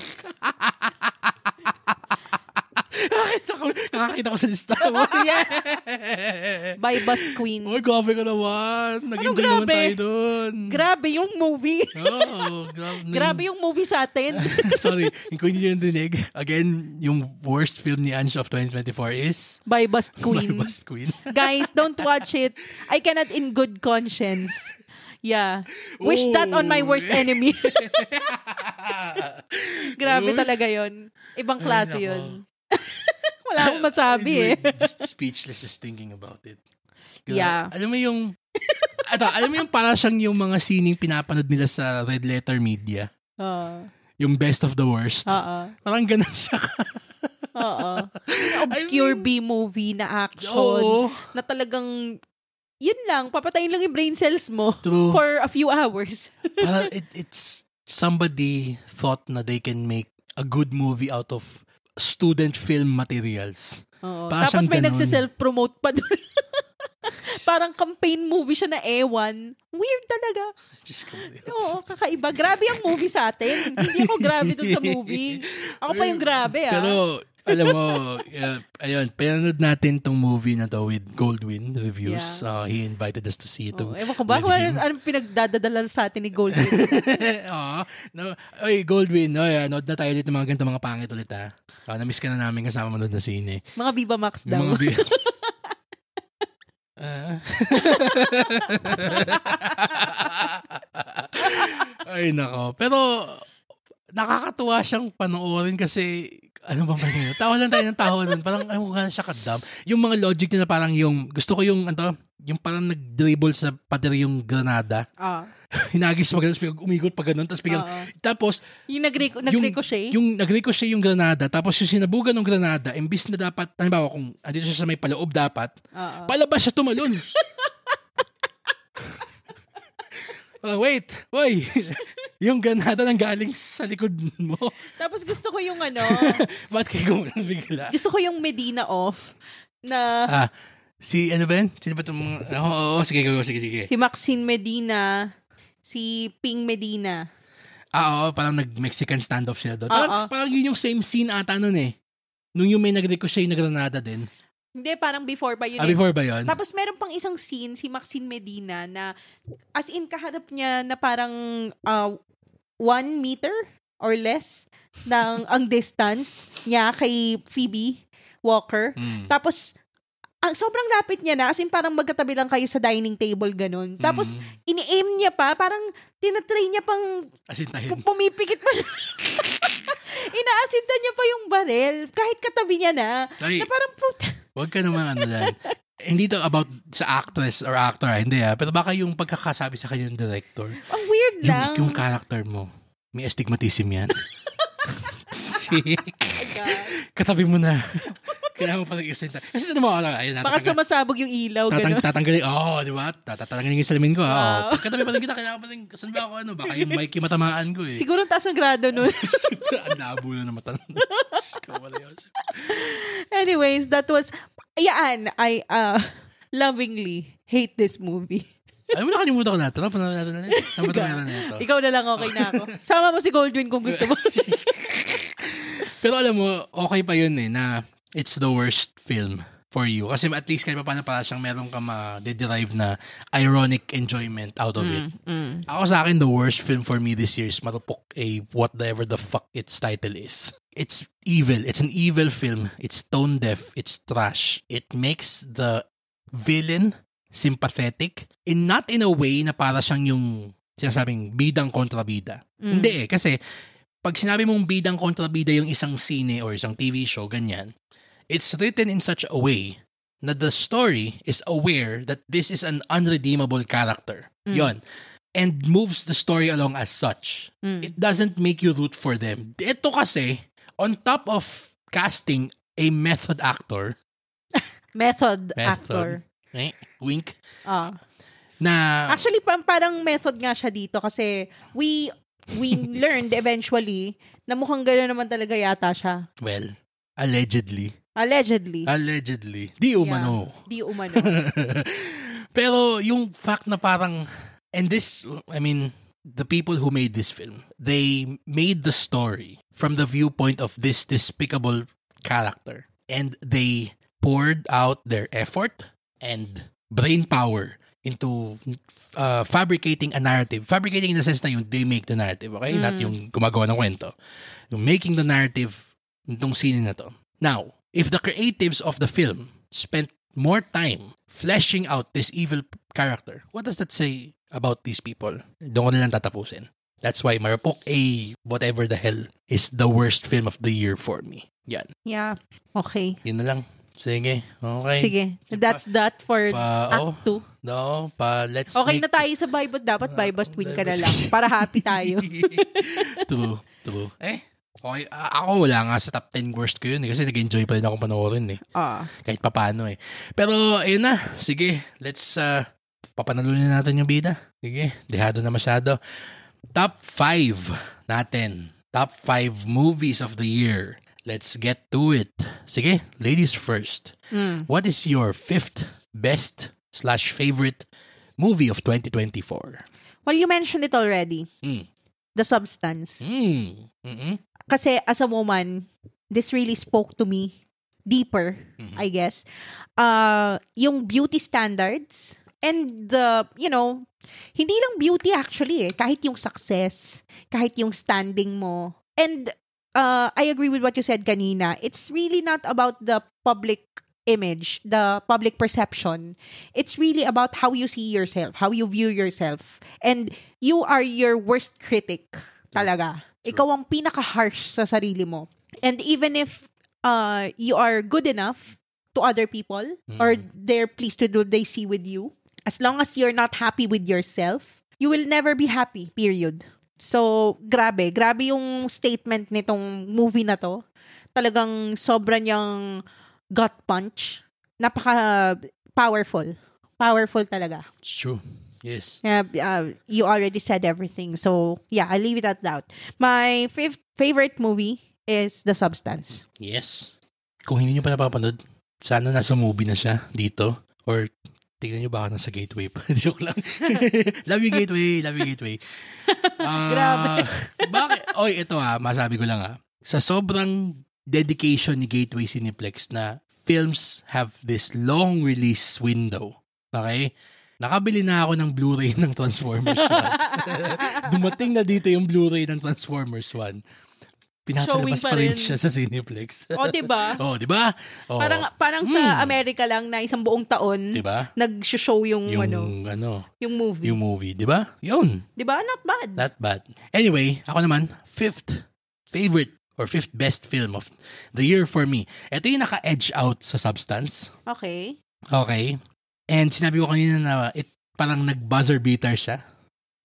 Nakakita ko sa listahan mo. Yeah! Baibas Queen. Oh, grabe ka naman. Naging naman tayo doon. Grabe yung movie. Grabe yung movie sa atin. Sorry, kung hindi nyo dinig, again, yung worst film ni Ange of 2024 is Baibas Queen. Baibas Queen. Guys, don't watch it. I cannot in good conscience. Yeah. Wish that on my worst enemy. Grabe talaga yon. Ibang klase yon. Wala akong masabi Just speechless just thinking about it. Yeah. Alam mo yung para siyang yung mga sining pinapanood nila sa Red Letter Media. Yung best of the worst. Parang ganun siya. Obscure B-movie na action. Na talagang yun lang, papatayin lang yung brain cells mo. True. For a few hours. It's somebody thought na they can make a good movie out of student film materials. Tapos may nagsiself-promote pa doon. Parang campaign movie siya na ewan. Weird talaga. Just Oo, kakaiba. Grabe ang movie sa atin. Hindi ako grabe dun sa movie. Ako pa yung grabe, Pero, alam mo, ayun, pinanood natin tong movie na to with Goldwyn Reviews. He invited us to see it. Ewan ko ba? Anong pinagdadadalan sa atin ni Goldwyn? Oy, Goldwyn, nood na tayo dito mga ganito mga pangit ulit ha. Na-miss ka na namin kasama manood na sine. Mga Viva Max daw. Ay, nako. Pero, nakakatuwa siyang panoorin kasi, ano ba yun? Tawa lang tayo ng tawa nun. Parang, ano ka na siya kadam. Yung mga logic niya na parang yung, gusto ko yung, yung parang nag-dribble sa pader yung granada. Hinagis pa ganun, tapos umigot pa ganun, tapos yung nag-ricochet? Yung nag-ricochet yung granada, tapos yung sinabugan ng granada, imbis na dapat, halimbawa kung andito siya sa may paloob dapat, palabas siya tumalon. Wait, yung granada nang galing sa likod mo. Tapos gusto ko yung ba't kayo gumalang bigla? Gusto ko yung Medina off na... Si ano ba yun? Sino ba itong mga... Oo, sige. Si Maxine Medina, si Ping Medina. Oo, parang nag-Mexican standoff sila doon. Parang yun yung same scene ata nun eh. Nung yung may nag-ricochet na granada din. Hindi, parang before pa yun. Before ba yun? Tapos meron pang isang scene, si Maxine Medina, na as in kaharap niya na parang 1 meter or less ng ang distance niya kay Phoebe Walker. Tapos sobrang lapit niya na, as in parang magkatabi lang kayo sa dining table, ganun. Tapos, ini-aim niya pa, parang tinatry niya pang pumipikit pa siya. Inaasintan niya pa yung baril, kahit katabi niya na. Na parang, wag ka naman yan. Hindi to about sa actress or actor, hindi pero baka yung pagkakasabi sa kanya ng director. Ang weird lang. Yung character mo, may astigmatism yan. Katabi mo na. Kailangan mo palang isenta. Kasi mo, ayun, baka sumasabog yung ilaw. Tatanggalin, di ba? Tatanggalin yung salamin ko. Wow. Katabi palang kita, kailangan palang, saan ba ako, baka yung mic yung matamaan ko eh. Siguro taas ng grado nun. Ang labo na mata. Anyways, that was, I lovingly hate this movie. Ay, mo nakalimutan ko na ito. Panood natin na rin. Saan ba ito meron na ito? Ikaw na lang, okay na ako. Sama mo si Goldwyn kung gusto mo. Pero alam mo, okay pa yun na it's the worst film for you. Kasi at least kahit pa paano para siyang meron ka ma-derive na ironic enjoyment out of it. Ako sa akin, the worst film for me this year is Marupok A, whatever the fuck its title is. It's evil. It's an evil film. It's tone deaf. It's trash. It makes the villain sympathetic not in a way na para siyang yung sinasabing bidang kontra bida. Hindi kasi pag sinabi mong bidang kontra bida yung isang sine or isang TV show, ganyan, it's written in such a way na the story is aware that this is an unredeemable character. Yon. And moves the story along as such. It doesn't make you root for them. Ito kasi, on top of casting a method actor. Method actor. Wink. Na actually, parang method nga siya dito kasi we learned eventually na mukhang gano'n naman talaga yata siya. Well, allegedly. Di umano. Pero yung fact na parang, and this, I mean, the people who made this film, they made the story from the viewpoint of this despicable character. And they poured out their effort and brain power into fabricating a narrative. Fabricating in the sense na yung they make the narrative, okay? Not yung gumagawa ng kwento. Yung making the narrative nitong scene na to. Now, if the creatives of the film spent more time fleshing out this evil character, what does that say about these people? Doon ko nilang tatapusin. That's why Marupok A, whatever the hell, is the worst film of the year for me. Yan. Yeah. Okay. Yun na lang. Sige. Okay. Sige. That's that for Act 2. No, let's okay na tayo sa Bybot. Dapat Bybot win ka na lang. Para happy tayo. True. Okay, ako wala nga sa top 10 worst ko yun kasi nag-enjoy pa rin ako panoorin kahit papaano Pero ayun na. Sige. Let's papanalunin natin yung bida. Sige. Dehado na masyado. Top 5 natin. Top 5 movies of the year. Let's get to it. Sige, ladies first. What is your 5th best /favorite movie of 2024? Well, you mentioned it already. The Substance. Mm-hmm. Kasi as a woman, this really spoke to me deeper, I guess. Yung beauty standards and the, hindi lang beauty actually kahit yung success, kahit yung standing mo. And I agree with what you said kanina. It's really not about the public image, the public perception. It's really about how you see yourself, how you view yourself. And you are your worst critic talaga. True. Ikaw ang pinaka-harsh sa sarili mo. And even if you are good enough to other people or they're pleased with what they see with you, as long as you're not happy with yourself, you will never be happy, period. So, grabe yung statement nitong movie na to. Talagang sobra niyang gut punch. Napaka powerful. Powerful talaga. It's true. Yes. You already said everything. So, yeah, I'll leave it at that. My favorite movie is The Substance. Yes. Kung hindi nyo pa napapanood, sana nasa movie na siya dito. Or tingnan nyo baka nasa Gateway pa. Joke lang. Love you, Gateway. Love you, Gateway. Grabe. Bakit? Oy, ito masabi ko lang sa sobrang dedication ni Gateway Cineplex na films have this long release window. Okay? Nakabili na ako ng Blu-ray ng Transformers 1. Dumating na dito yung Blu-ray ng Transformers 1. Pinatalabas pa rin siya sa Cineplex. Diba? Diba? Parang sa Amerika lang na isang buong taon, diba? Nag-show yung movie. Yung movie, diba? Yun. Diba? Not bad. Not bad. Anyway, ako naman, fifth favorite or fifth best film of the year for me. Ito yung naka-edge out sa Substance. Okay. And sinabi ko kanina na parang nag-buzzer beater siya.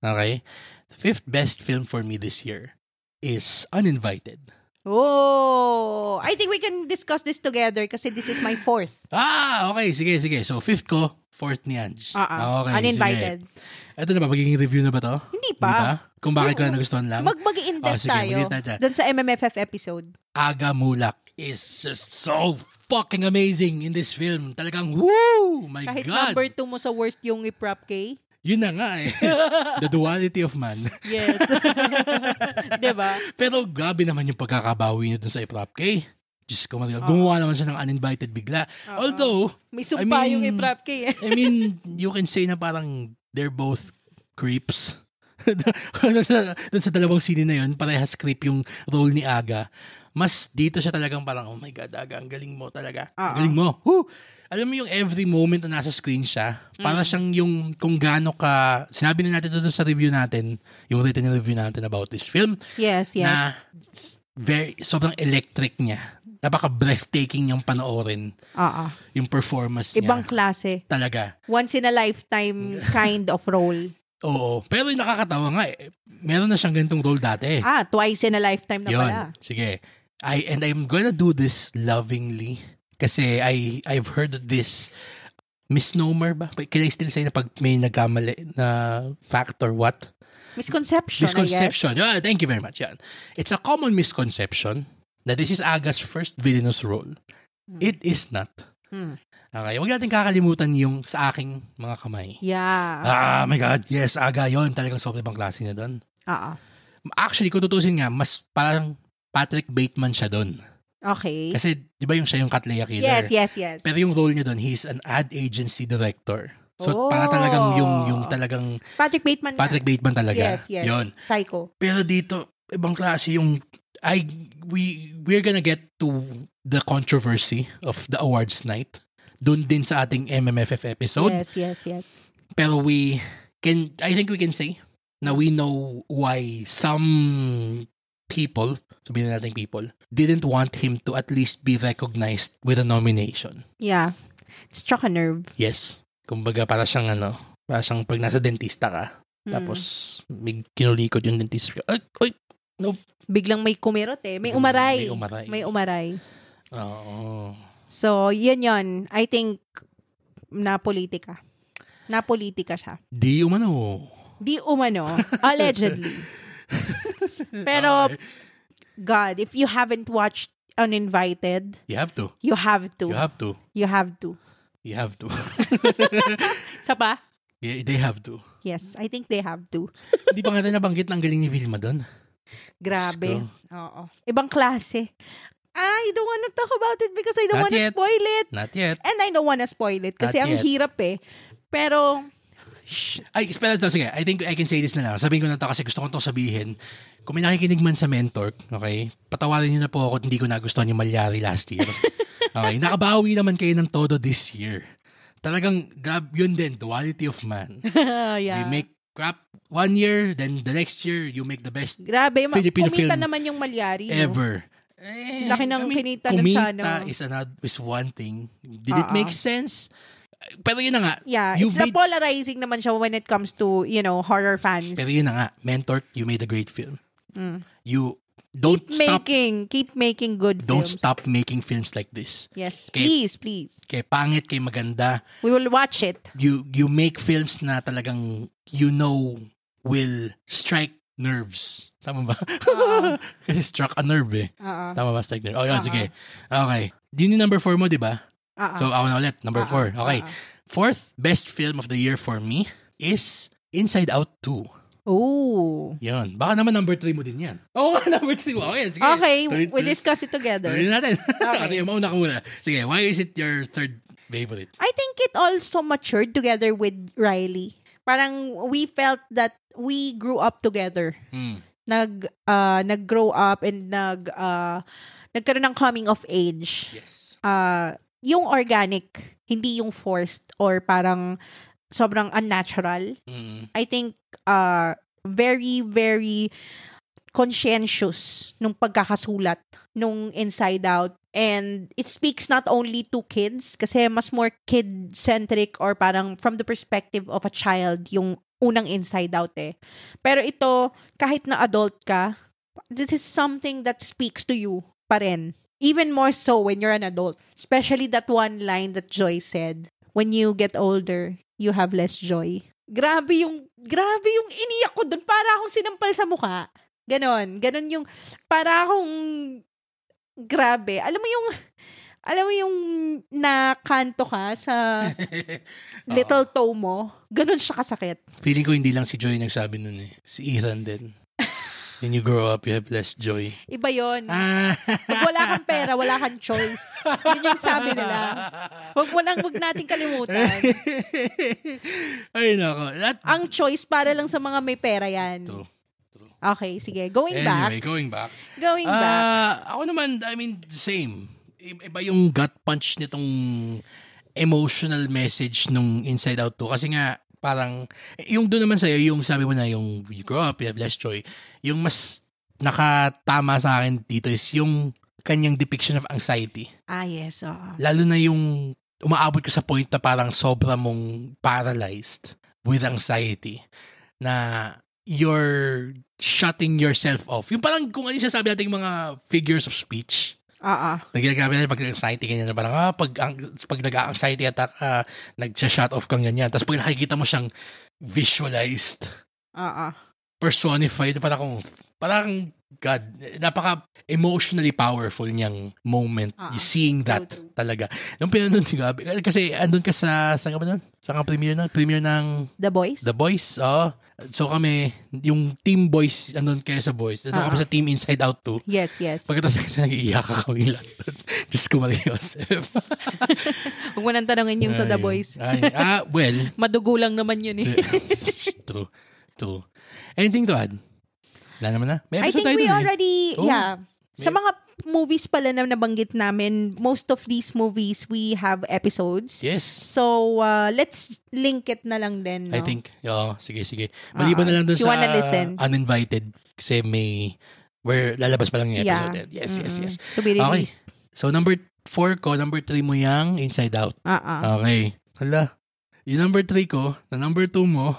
Okay? The fifth best film for me this year is Uninvited. Oh, I think we can discuss this together kasi this is my fourth. Okay. Sige. So, fifth ko, fourth ni Ange. Okay, Uninvited. Sige. Ito na ba? Magiging review na ba to? Hindi pa. Kung bakit ko na nagustuhan lang? Mag-in-depth tayo. Doon sa MMFF episode. Aga Mulak is just so fucking amazing in this film. Talagang, woo! My Kahit God! number 2 mo sa worst yung Iprap K. Yun na nga The duality of man. Yes. Diba? Pero grabe naman yung pagkakabawi niya dun sa Iprap K. Diyos ko, gumawa naman siya ng Uninvited bigla. Although, may sumpa yung Iprap K. I mean, you can say na parang they're both creeps. Doon sa dalawang scene na yun, parehas creep yung role ni Aga. Mas dito siya talagang parang, oh my God, Aga, ang galing mo talaga. Ang galing mo. Woo! Alam mo yung every moment na nasa screen siya, para siyang yung kung gaano ka, sinabi na natin doon sa review natin, yung written review natin about this film. Yes. Na sobrang electric niya. Napaka-breathtaking niyang panoorin. Yung performance niya. Ibang klase. Talaga. Once in a lifetime kind of role. Oo. Pero yung nakakatawa nga, meron na siyang ganitong role dati. Twice in a lifetime na pala. Sige. I'm gonna do this lovingly. Kasi I've heard of this misnomer ba? Can I still say na pag may nagkamali na fact or what? Misconception, I guess. Thank you very much. Yan. It's a common misconception that this is Aga's first villainous role. It is not. Okay, huwag natin kakalimutan yung sa aking mga kamay. Yeah. My God. Yes, Aga yun. Talagang sobrang ibang klase na doon. Actually, kung tutusin nga, mas parang Patrick Bateman siya doon. Okay. Kasi, di ba siya yung Katleya Killer? Yes. Pero yung role niya doon, he's an ad agency director. So, para talagang yung talagang... Patrick Bateman talaga. Yes. Yun. Psycho. Pero dito, ibang klase yung... We're gonna get to the controversy of the awards night. Doon din sa ating MMFF episode. Yes. Pero I think we can say na we know why some people, sabihin natin people, didn't want him to at least be recognized with a nomination. Yeah. It struck a nerve. Yes. Kumbaga, para siyang pag nasa dentista ka, tapos may kinulikod yung dentista. Nope. Biglang may kumirot May umaray. Oo. So, yun. I think, napolitika siya. Di umano. Allegedly. Pero, God, if you haven't watched Uninvited, you have to. You have to. You have to. Sa pa? Yeah, they have to. Yes, I think they have to. Hindi pa nga tayo nabanggit na ang galing ni Vilma doon. Grabe. Oo. Ibang klase. I don't wanna talk about it because I don't Not wanna yet. spoil it. Not yet. And I don't wanna spoil it kasi Not ang yet. hirap eh. Pero, Ay, sige. I think I can say this na lang. Sabihin ko na to kasi gusto ko itong sabihin. Kung may nakikinig man sa Mentor, okay, patawarin niyo na po ako at hindi ko nagustuhan yung Malyari last year. Okay, nakabawi naman kayo ng todo this year. Talagang, yun din, duality of man. yeah. You make crap one year, then the next year, you make the best Grabe, Filipino kumita film naman yung Malyari. ever. Laki ng kinita nun sa kumita is one thing. Did it make sense? Pero yun na nga. Yeah, you it's polarizing naman siya when it comes to, horror fans. Pero yun na nga. Mentor, you made a great film. You don't Keep making good Don't films. stop making films like this. Yes, Kay- please. Kay pangit, kay maganda. We will watch it. You make films na talagang will strike nerves. Tama ba? Kasi struck a nerve eh. Tama ba? Strike nerve. Oh, yun, sige. Okay. Yun yung number 4 mo, di ba? So, ako na ulit. Number 4. Okay. Fourth best film of the year for me is Inside Out 2. Oh. Yun. Baka naman number 3 mo din yan. Oh, number 3 mo. Okay, sige. Okay, we discuss it together. Tuloy natin. Kasi mauna ka muna. Sige, why is it your third favorite? I think it also matured together with Riley. Parang we felt that we grew up together. Nag-grow up and nagkaroon ng coming of age. Yes. Yung organic, hindi yung forced or parang sobrang unnatural. I think very, very conscientious nung pagkakasulat nung Inside Out. And it speaks not only to kids, kasi mas more kid-centric or parang from the perspective of a child yung unang Inside Out eh. Pero ito, kahit na adult ka, this is something that speaks to you pa rin. Even more so when you're an adult. Especially that one line that Joy said, when you get older, you have less joy. Grabe yung iniyak ko dun. Para akong sinampal sa mukha. Ganon yung, para akong, grabe. Alam mo yung nakanto ka sa little toe mo, ganon siya kasakit. Feeling ko hindi lang si Joy nagsabi nun eh. Si Ethan din. When you grow up, you have less joy. Iba yun. Pag wala kang pera, wala kang choice. Yun yung sabi nila. Wag natin kalimutan. Ay, nako. Ang choice para lang sa mga may pera yan. True. Okay, sige. Going back. Going back. Ako naman, same. Iba yung gut punch nitong emotional message nung Inside Out 2. Kasi nga, parang, yung doon naman sa'yo, yung sabi mo na yung you grow up, you have less joy. Yung mas nakatama sa akin dito is yung kanyang depiction of anxiety. Yes. Lalo na yung umaabot ka sa point na parang sobra mong paralyzed with anxiety na you're shutting yourself off. Yung parang kung ano yung sasabi natin yung mga figures of speech. Nagagabi natin pag anxiety ganyan na parang pag nag-anxiety attack nag-shut off kang ganyan. Tapos pag nakikita mo siyang visualized, personified, parang God, napaka emotionally powerful niyang moment. You seeing that talaga. Nung pinanood ko, kasi andun ka saan ka ba nun? Saan ka premiere ng The Boys? The Boys, so kami, yung Team Boys, andun kaya sa Boys. Andun kami sa Team Inside Out 2. Yes. Pagkatapos nag-iiyak ka kami lahat. Diyos ko, Mariosep. Huwag mo nang tanongin yung sa The Boys. Well. Madugo lang naman yun eh. True. Anything to add? Wala naman na. I think we already, sa mga movies pala na nabanggit namin, most of these movies, we have episodes. Yes. So, let's link it na lang din, no? I think, sige. Maliban na lang dun sa Uninvited, kasi where lalabas pa lang yung episode. Yes. To be released. Okay. So, number 4 ko, number 3 mo yung Inside Out. Okay. Hala. Yung number 3 ko, na number 2 mo,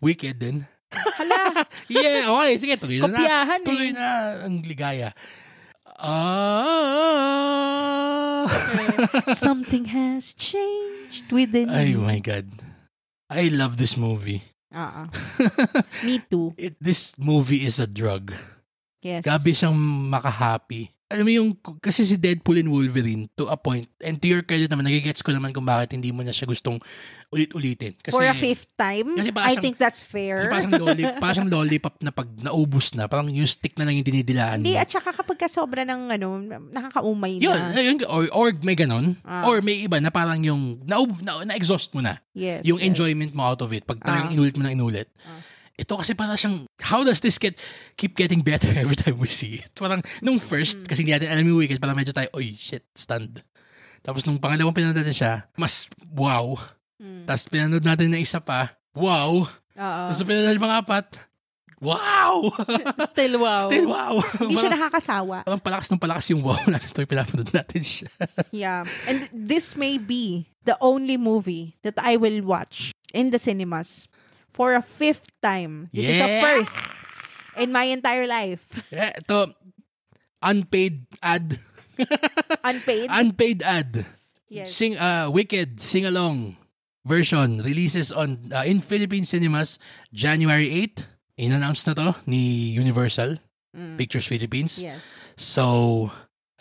Wicked din. Hala. Yeah, okay. Sige, tuloy na. Kopyahan Tuloy na ang ligaya. Something has changed within you. Oh my God. I love this movie. Me too. This movie is a drug. Yes. Gabi siyang makahappy. alam mo yung, kasi si Deadpool and Wolverine, to a point, and to your credit naman, nagigets ko naman kung bakit hindi mo na siya gustong ulit-ulitin. Kasi, For a fifth time, I think that's fair. Kasi parang lollipop na pag naubos na, parang yung stick na lang yung dinidilaan Hindi, mo. at saka kapag sobra ng nakakaumay na. Yun, or may ganon, or may iba na parang yung na-exhaust mo na. Yes, yung enjoyment mo out of it, pag talagang inulit mo na inulit. Ito kasi parang siyang, how does this keep getting better every time we see it? Parang, nung first, kasi hindi natin alam yung Wicked, parang medyo tayo, oy, shit, stunned. Tapos nung pangalawang pinanood natin siya, mas wow. Tapos pinanood natin na isa pa, wow. Tapos pinanood mga apat, wow. Still wow. Still wow. Hindi siya nakakasawa. Parang palakas yung wow natin ito, pinapanood natin siya. Yeah. And this may be the only movie that I will watch in the cinemas for a fifth time. This is a first in my entire life. Yeah, ito, unpaid ad. Unpaid ad. Yes. Wicked sing-along version releases on in Philippine cinemas January 8. In-announce na to ni Universal Pictures Philippines. Yes. So,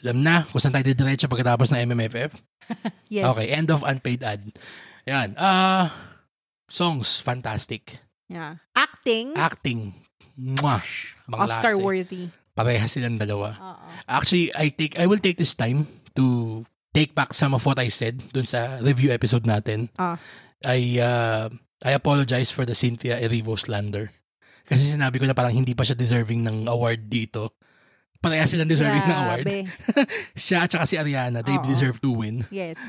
alam na kung saan tayo didiretso pagkatapos ng MMFF. Yes. Okay, end of unpaid ad. Yan. Songs, fantastic. Yeah. Acting. Mwah. Oscar worthy. Parehas silang dalawa. Actually, I will take this time to take back some of what I said dun sa review episode natin. I apologize for the Cynthia Erivo slander. Kasi sinabi ko na parang hindi pa siya deserving ng award dito. Parehas silang deserving ng award. Siya at saka si Ariana, they deserve to win. Yes.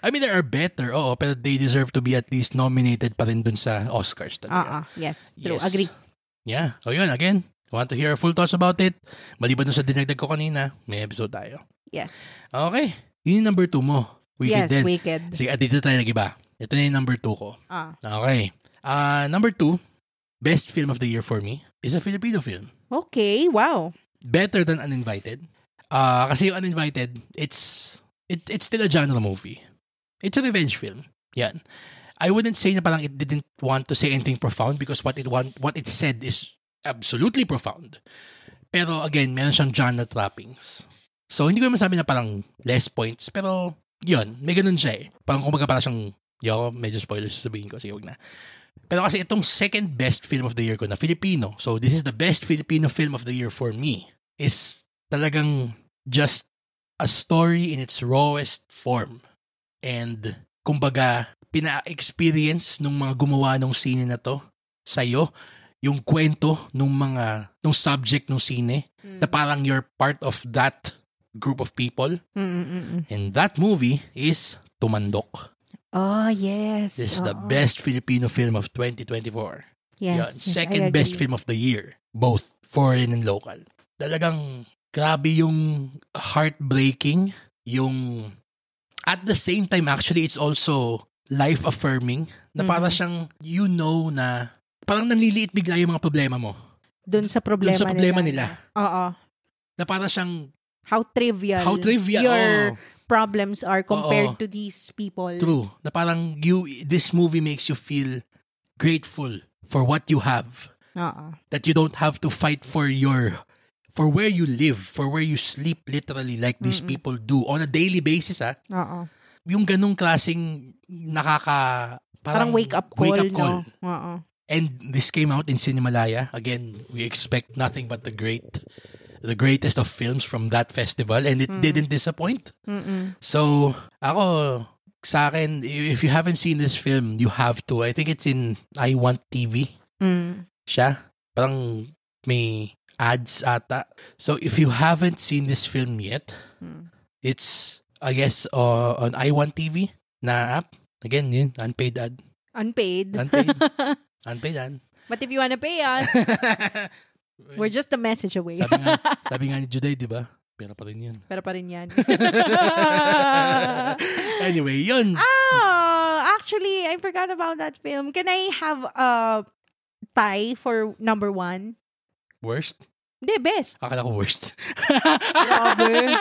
I mean, there are better, pero they deserve to be at least nominated pa rin dun sa Oscars talaga. Yes, true. Agree. Yeah. So yun, again, want to hear our full thoughts about it? Maliban dun sa dinagdag ko kanina, may episode tayo. Yes. Okay. Yun yung number 2 mo. Wicked din. Wicked. Sige, at dito tayo nag-iba. Ito na yung number 2 ko. Okay. Number 2, best film of the year for me is a Filipino film. Okay, wow. Better than Uninvited. Kasi yung Uninvited, it's still a genre movie. It's a revenge film. Yan. I wouldn't say na parang it didn't want to say anything profound because what it said is absolutely profound. Pero again, meron siyang genre trappings. So, hindi ko masabi na parang less points, pero yun, may ganun siya eh. Parang kumbaga parang siyang, medyo spoilers sabihin ko, sige, wag na. Pero kasi itong second best film of the year ko na Filipino, so this is the best Filipino film of the year for me, is talagang just a story in its rawest form. And kumbaga, pina-experience nung mga gumawa ng sine na to sa'yo, yung kwento nung subject ng sine, na parang you're part of that group of people. And that movie is Tumandok. Oh, yes. This is the best Filipino film of 2024. Yes. Second best film of the year. Both foreign and local. Talagang grabe yung heartbreaking. Yung at the same time, actually, it's also life-affirming. Na para siyang, na parang nanliliit bigla yung mga problema mo. Doon sa problema nila. Oo. Na para siyang how trivial your problems are compared to these people. True. Na parang this movie makes you feel grateful for what you have. That you don't have to fight for where you live, for where you sleep literally like these people do on a daily basis. Yung ganung klaseng parang wake up call. No? And this came out in Cinemalaya. Again, we expect nothing but the greatest of films from that festival, and it didn't disappoint. So, sa akin, if you haven't seen this film, you have to. I think it's in I Want TV. Siya. Parang may ads ata. So, if you haven't seen this film yet, it's, I guess, on I Want TV na app. Again, yun, unpaid ad. Unpaid ad. But if you wanna pay us, we're just a message away. Sabi nga ni Juday, di ba? Pera pa rin yan. Anyway, yun. Actually, I forgot about that film. Can I have a tie for number 1? Worst? Hindi, best. Akala ko worst. Grabe.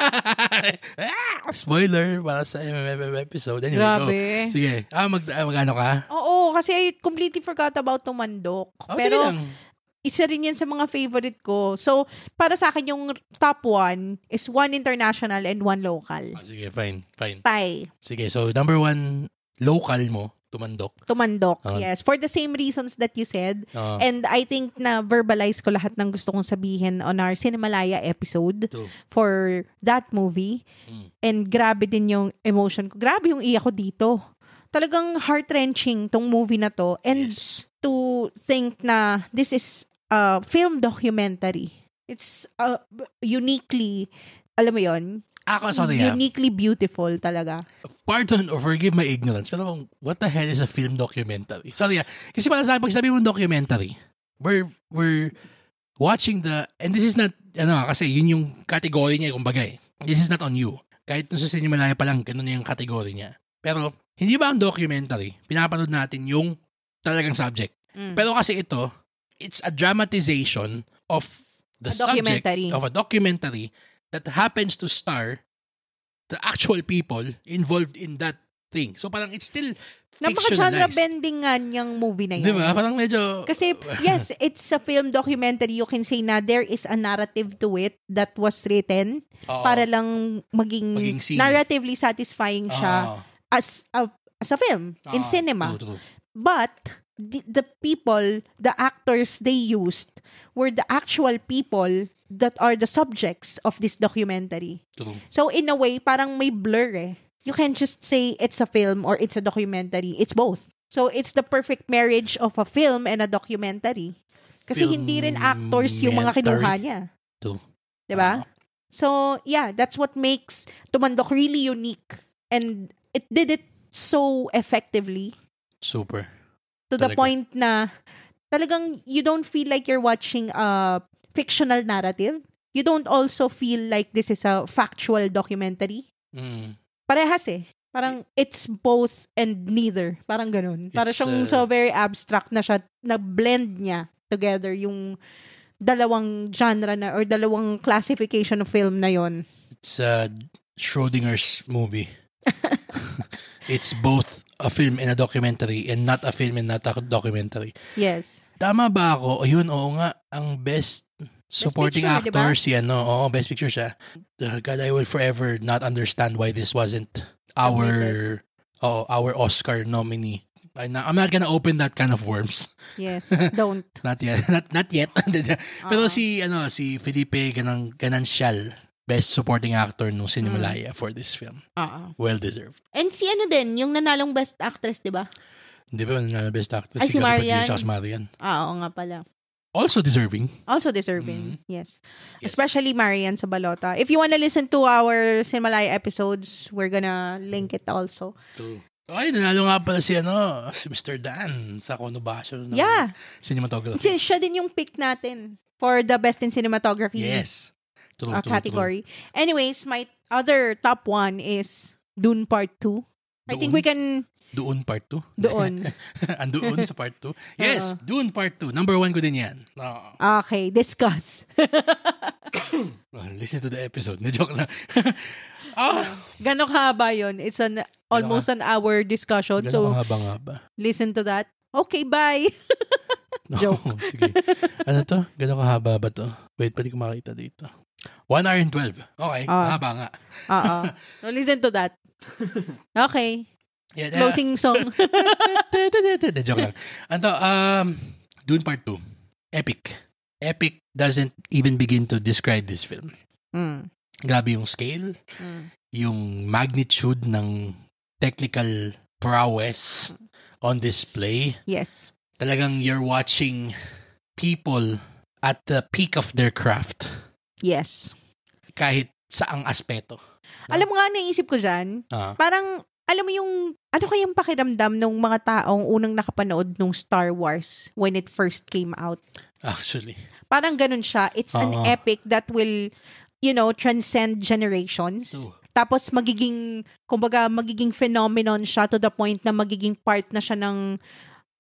Spoiler para sa MMFF episode. Anyway, Grabe. Go. Sige. Mag-ano ka? Oo, kasi I completely forgot about Tumandok. Pero, sige lang. isa rin yan sa mga favorite ko. So, para sa akin, yung top 1 is 1 international and 1 local. Sige, fine. Thai. Sige, so number 1, local mo, Tumandok. Yes. For the same reasons that you said. And I think na verbalize ko lahat ng gusto kong sabihin on our Cinemalaya episode for that movie. And grabe din yung emotion ko. Grabe yung iyak ko dito. Talagang heart-wrenching tong movie na to. And to think na this is a film documentary. It's uniquely, alam mo yon, uniquely beautiful talaga. Pardon or forgive my ignorance, pero what the hell is a film documentary? Sorry, kasi pag sabi mo documentary, we're watching and this is not, kasi yun yung category niya, kumbaga eh. This is not on you. Kahit nung sa Cinemalaya pa lang, ganun na yung category niya. Pero, hindi ba ang documentary, pinapanood natin yung talagang subject. Pero kasi ito, it's a dramatization of the subject of a documentary that happens to star the actual people involved in that thing. So parang it's still fictionalized. Napaka-genre bending nga niyang movie na yun. Diba? Parang medyo... Kasi, yes, it's a film documentary. You can say na there is a narrative to it that was written para lang maging narratively satisfying siya as a film in cinema. True. But the people, the actors they used were the actual people that are the subjects of this documentary. True. So in a way, parang may blur eh. You can't just say it's a film or it's a documentary. It's both. So it's the perfect marriage of a film and a documentary. Kasi hindi rin actors yung mga kinuha niya. True. Diba? So yeah, that's what makes Tumandok really unique. And it did it so effectively. Super. To the point na talagang you don't feel like you're watching a fictional narrative. You don't also feel like this is a factual documentary. Parehas eh. Parang it's both and neither. Parang ganun. Para siyang so very abstract na siya, na blend niya together yung dalawang genre na or dalawang classification of film na yon. It's Schrodinger's movie. It's both a film and a documentary and not a film and not a documentary. Yes. Tama ba ako? Ayun, oo nga. Ang best supporting picture, actor, diba? best picture siya. God, I will forever not understand why this wasn't our Oscar nominee. I'm not gonna open that can of worms. Yes, don't. Not yet. Not yet. Pero si Felipe Ganancial, best supporting actor nung Cinemalaya for this film. Well deserved. And si din, yung nanalong best actress, di ba? Hindi ba nanalo best actress? Ay, si Marian. Si Marian. Oo nga pala. Also deserving. Yes. Especially Marian sa Balota. If you wanna listen to our Cinemalaya episodes, we're gonna link it also. Ay, nanalo nga pala si Mr. Dan sa Konobasyo ng cinematography. Siya din yung pick natin for the best in cinematography. Yes. True, category. Anyways, my other top 1 is Dune Part 2. I think we can... Doon Part 2? Doon. Andoon sa Part 2? Yes, Dune Part 2. Number 1 ko din yan. Okay, discuss. Listen to the episode. Na-joke lang. Gano'ng haba yun? It's almost an hour discussion. Gano'ng haba nga ba? Listen to that. Okay, bye. Joke. Sige. Ano to? Gano'ng kahaba ba to? Wait, pwede ko makita dito. 1 hour and 12. Okay, haba nga. So listen to that. Okay. Yeah, closing song. Joke lang. Dune Part 2. Epic. Epic doesn't even begin to describe this film. Grabe yung scale, yung magnitude ng technical prowess on display. Yes. Talagang you're watching people at the peak of their craft. Yes. Kahit saang aspeto. Alam mo nga, naisip ko dyan, parang, alam mo yung, ano kayang pakiramdam ng mga taong unang nakapanood nung Star Wars when it first came out? Actually. Parang ganun siya. It's an epic that will, transcend generations. Tapos magiging phenomenon siya to the point na magiging part na siya ng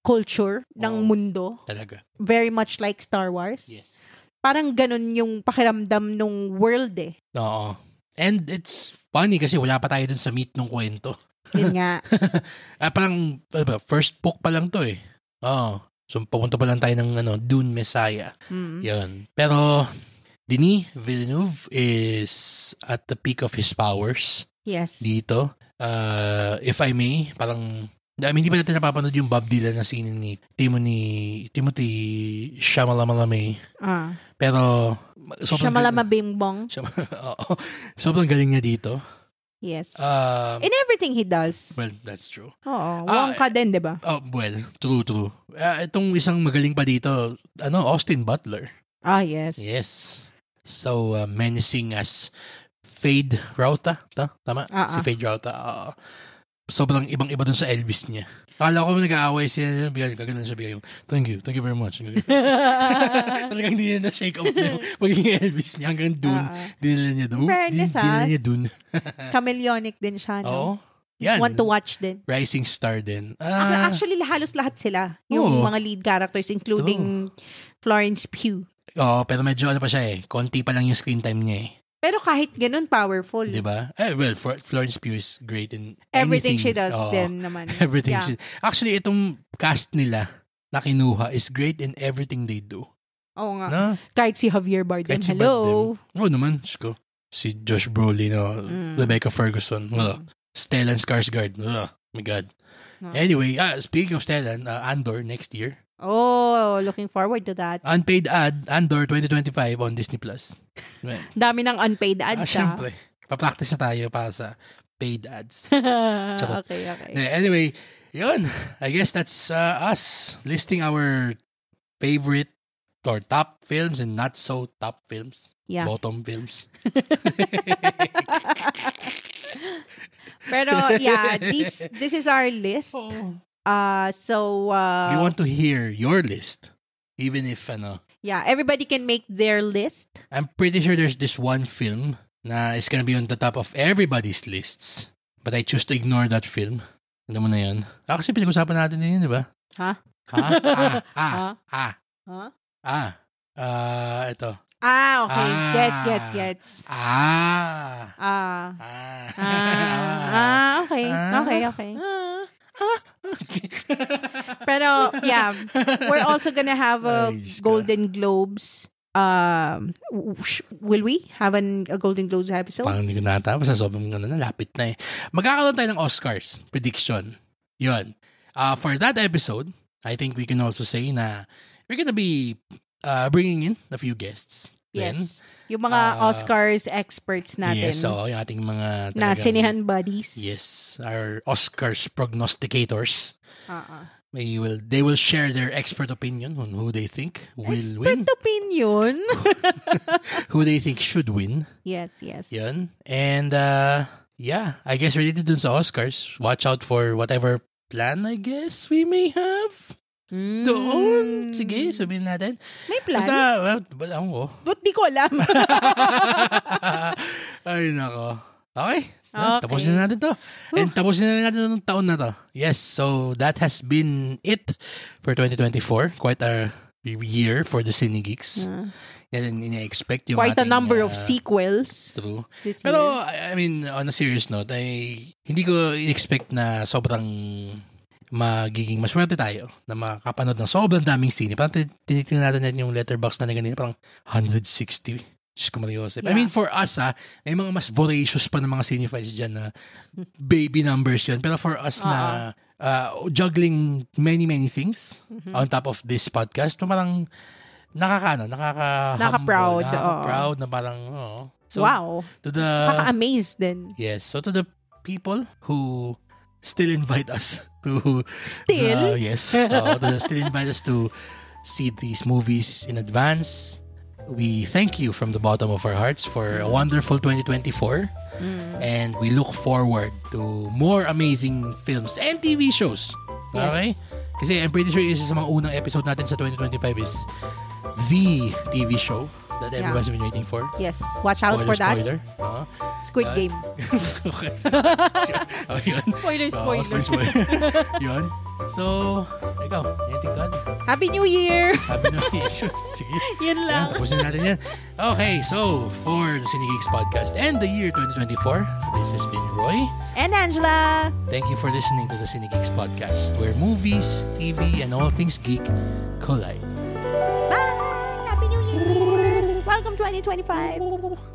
culture, ng mundo. Talaga. Very much like Star Wars. Yes. Parang ganun yung pakiramdam nung world eh. Oo. And it's funny kasi wala pa tayo dun sa meat nung kwento. Yun nga. Parang, first book pa lang to eh. Oo. So, pupunta pa lang tayo ng Dune Messiah. Yun. Pero, Denis Villeneuve is at the peak of his powers. Yes. Dito. If I may, parang, hindi pa natin napapanood yung Bob Dylan na scene ni Timothy Chalamet. Pero, Shamalama Bing Bong. Sobrang galing niya dito. Yes. In everything he does. Well, that's true. Oo. Wongka din, di ba? Well, true. Itong isang magaling pa dito, Austin Butler. Yes. Yes. So, menacing as Fade Rauta. Tama? Si Fade Rauta. Sobrang ibang-iba dun sa Elvis niya. Akala ko nag-aaway siya. Kaganda siya bigay yung, thank you very much. Talagang hindi niya na-shake off na yung magiging Elvis niya. Hanggang Dune. Dinala niya Dune. Dinala niya Dune. Chameleonic din siya, no? Oo. Yan. Want to watch din. Rising star din. Actually, halos lahat sila. Yung mga lead characters, including Florence Pugh. Oo, pero medyo pa siya konti pa lang yung screen time niya Pero kahit ganun, powerful. Diba? Well, Florence Pugh is great in everything anything. She does din naman. Everything actually, itong cast nila na kinuha is great in everything they do. Oo nga. No? Kahit si Javier Bardem. Hello. Oo naman. Si Josh Brolin, Rebecca Ferguson, Stellan Skarsgård. Oh my God. No. Anyway, speaking of Stellan, Andor next year. Oh, looking forward to that. Unpaid ad, Andor 2025 on Disney+. Well, dami ng unpaid ads syempre. Pa-practice na tayo para sa paid ads. Okay. Anyway, yun. I guess that's us listing our favorite or top films and not so top films. Yeah. Bottom films. Pero yeah, this is our list. We want to hear your list. Even if, yeah, everybody can make their list. I'm pretty sure there's this one film na is gonna be on the top of everybody's lists. But I choose to ignore that film. Ano mo na yun? Actually, pinag-usapan natin din yun, di ba? Ha? Ito. Okay. Gets. Okay. Pero yeah, we're also gonna have a Golden Globes. Will we have a Golden Globes episode? Parang hindi ko natapos. Sobrang lapit na Magkakaroon tayo ng Oscars prediction. Yun. For that episode, I think we can also say na we're gonna be bringing in a few guests. Yes. Yung mga Oscars experts natin. Yes, so yung ating mga na Sinehan buddies. Yes, our Oscars prognosticators. They will share their expert opinion on who they think will win. Expert opinion? Who they think should win. Yes. Yun. And yeah, I guess related dun sa Oscars, watch out for whatever plan I guess we may have. Doon. Sige, sabihin natin. May plan? Basta, ako. Ba't di ko alam? Ay, nako. Okay. Tapusin na natin to. And tapusin na natin ng taon na to. Yes, so that has been it for 2024. Quite a year for the Cine Geeks. Yan ina-expect yung quite a number of sequels. True. This Pero, year. I mean, on a serious note, hindi ko in-expect na sobrang magiging maswerte tayo na makapanood ng sobrang daming sine. Parang tinitingnan natin yung letterbox na ganito, parang 160. Diyos ko Mariosep. Yeah. I mean, for us, may mga mas voracious pa ng mga cinephiles dyan na baby numbers yun. Pero for us na juggling many things on top of this podcast, parang nakaka-proud. Nakaka-proud na parang, So, wow. Nakaka-amazed din. Yes. So, to the people who still invite us to still invite us to see these movies in advance. We thank you from the bottom of our hearts for a wonderful 2024, and we look forward to more amazing films and TV shows. Yes. Okay? Kasi I'm pretty sure isa sa mga unang episode natin sa 2025 is the TV show that everyone's been waiting for. Yes. Watch out for that. Spoiler. Squid Game. Okay. Yun. Spoiler. Yun. So, ikaw, anything to add? Happy New Year! Happy New Year. Sige. Yun lang. Tapusin natin yan. Okay, so for the Cinegeeks podcast and the year 2024, this has been Roy. And Angela! Thank you for listening to the Cinegeeks podcast, where movies, TV, and all things geek collide. Bye! Happy New Year! Welcome 2025!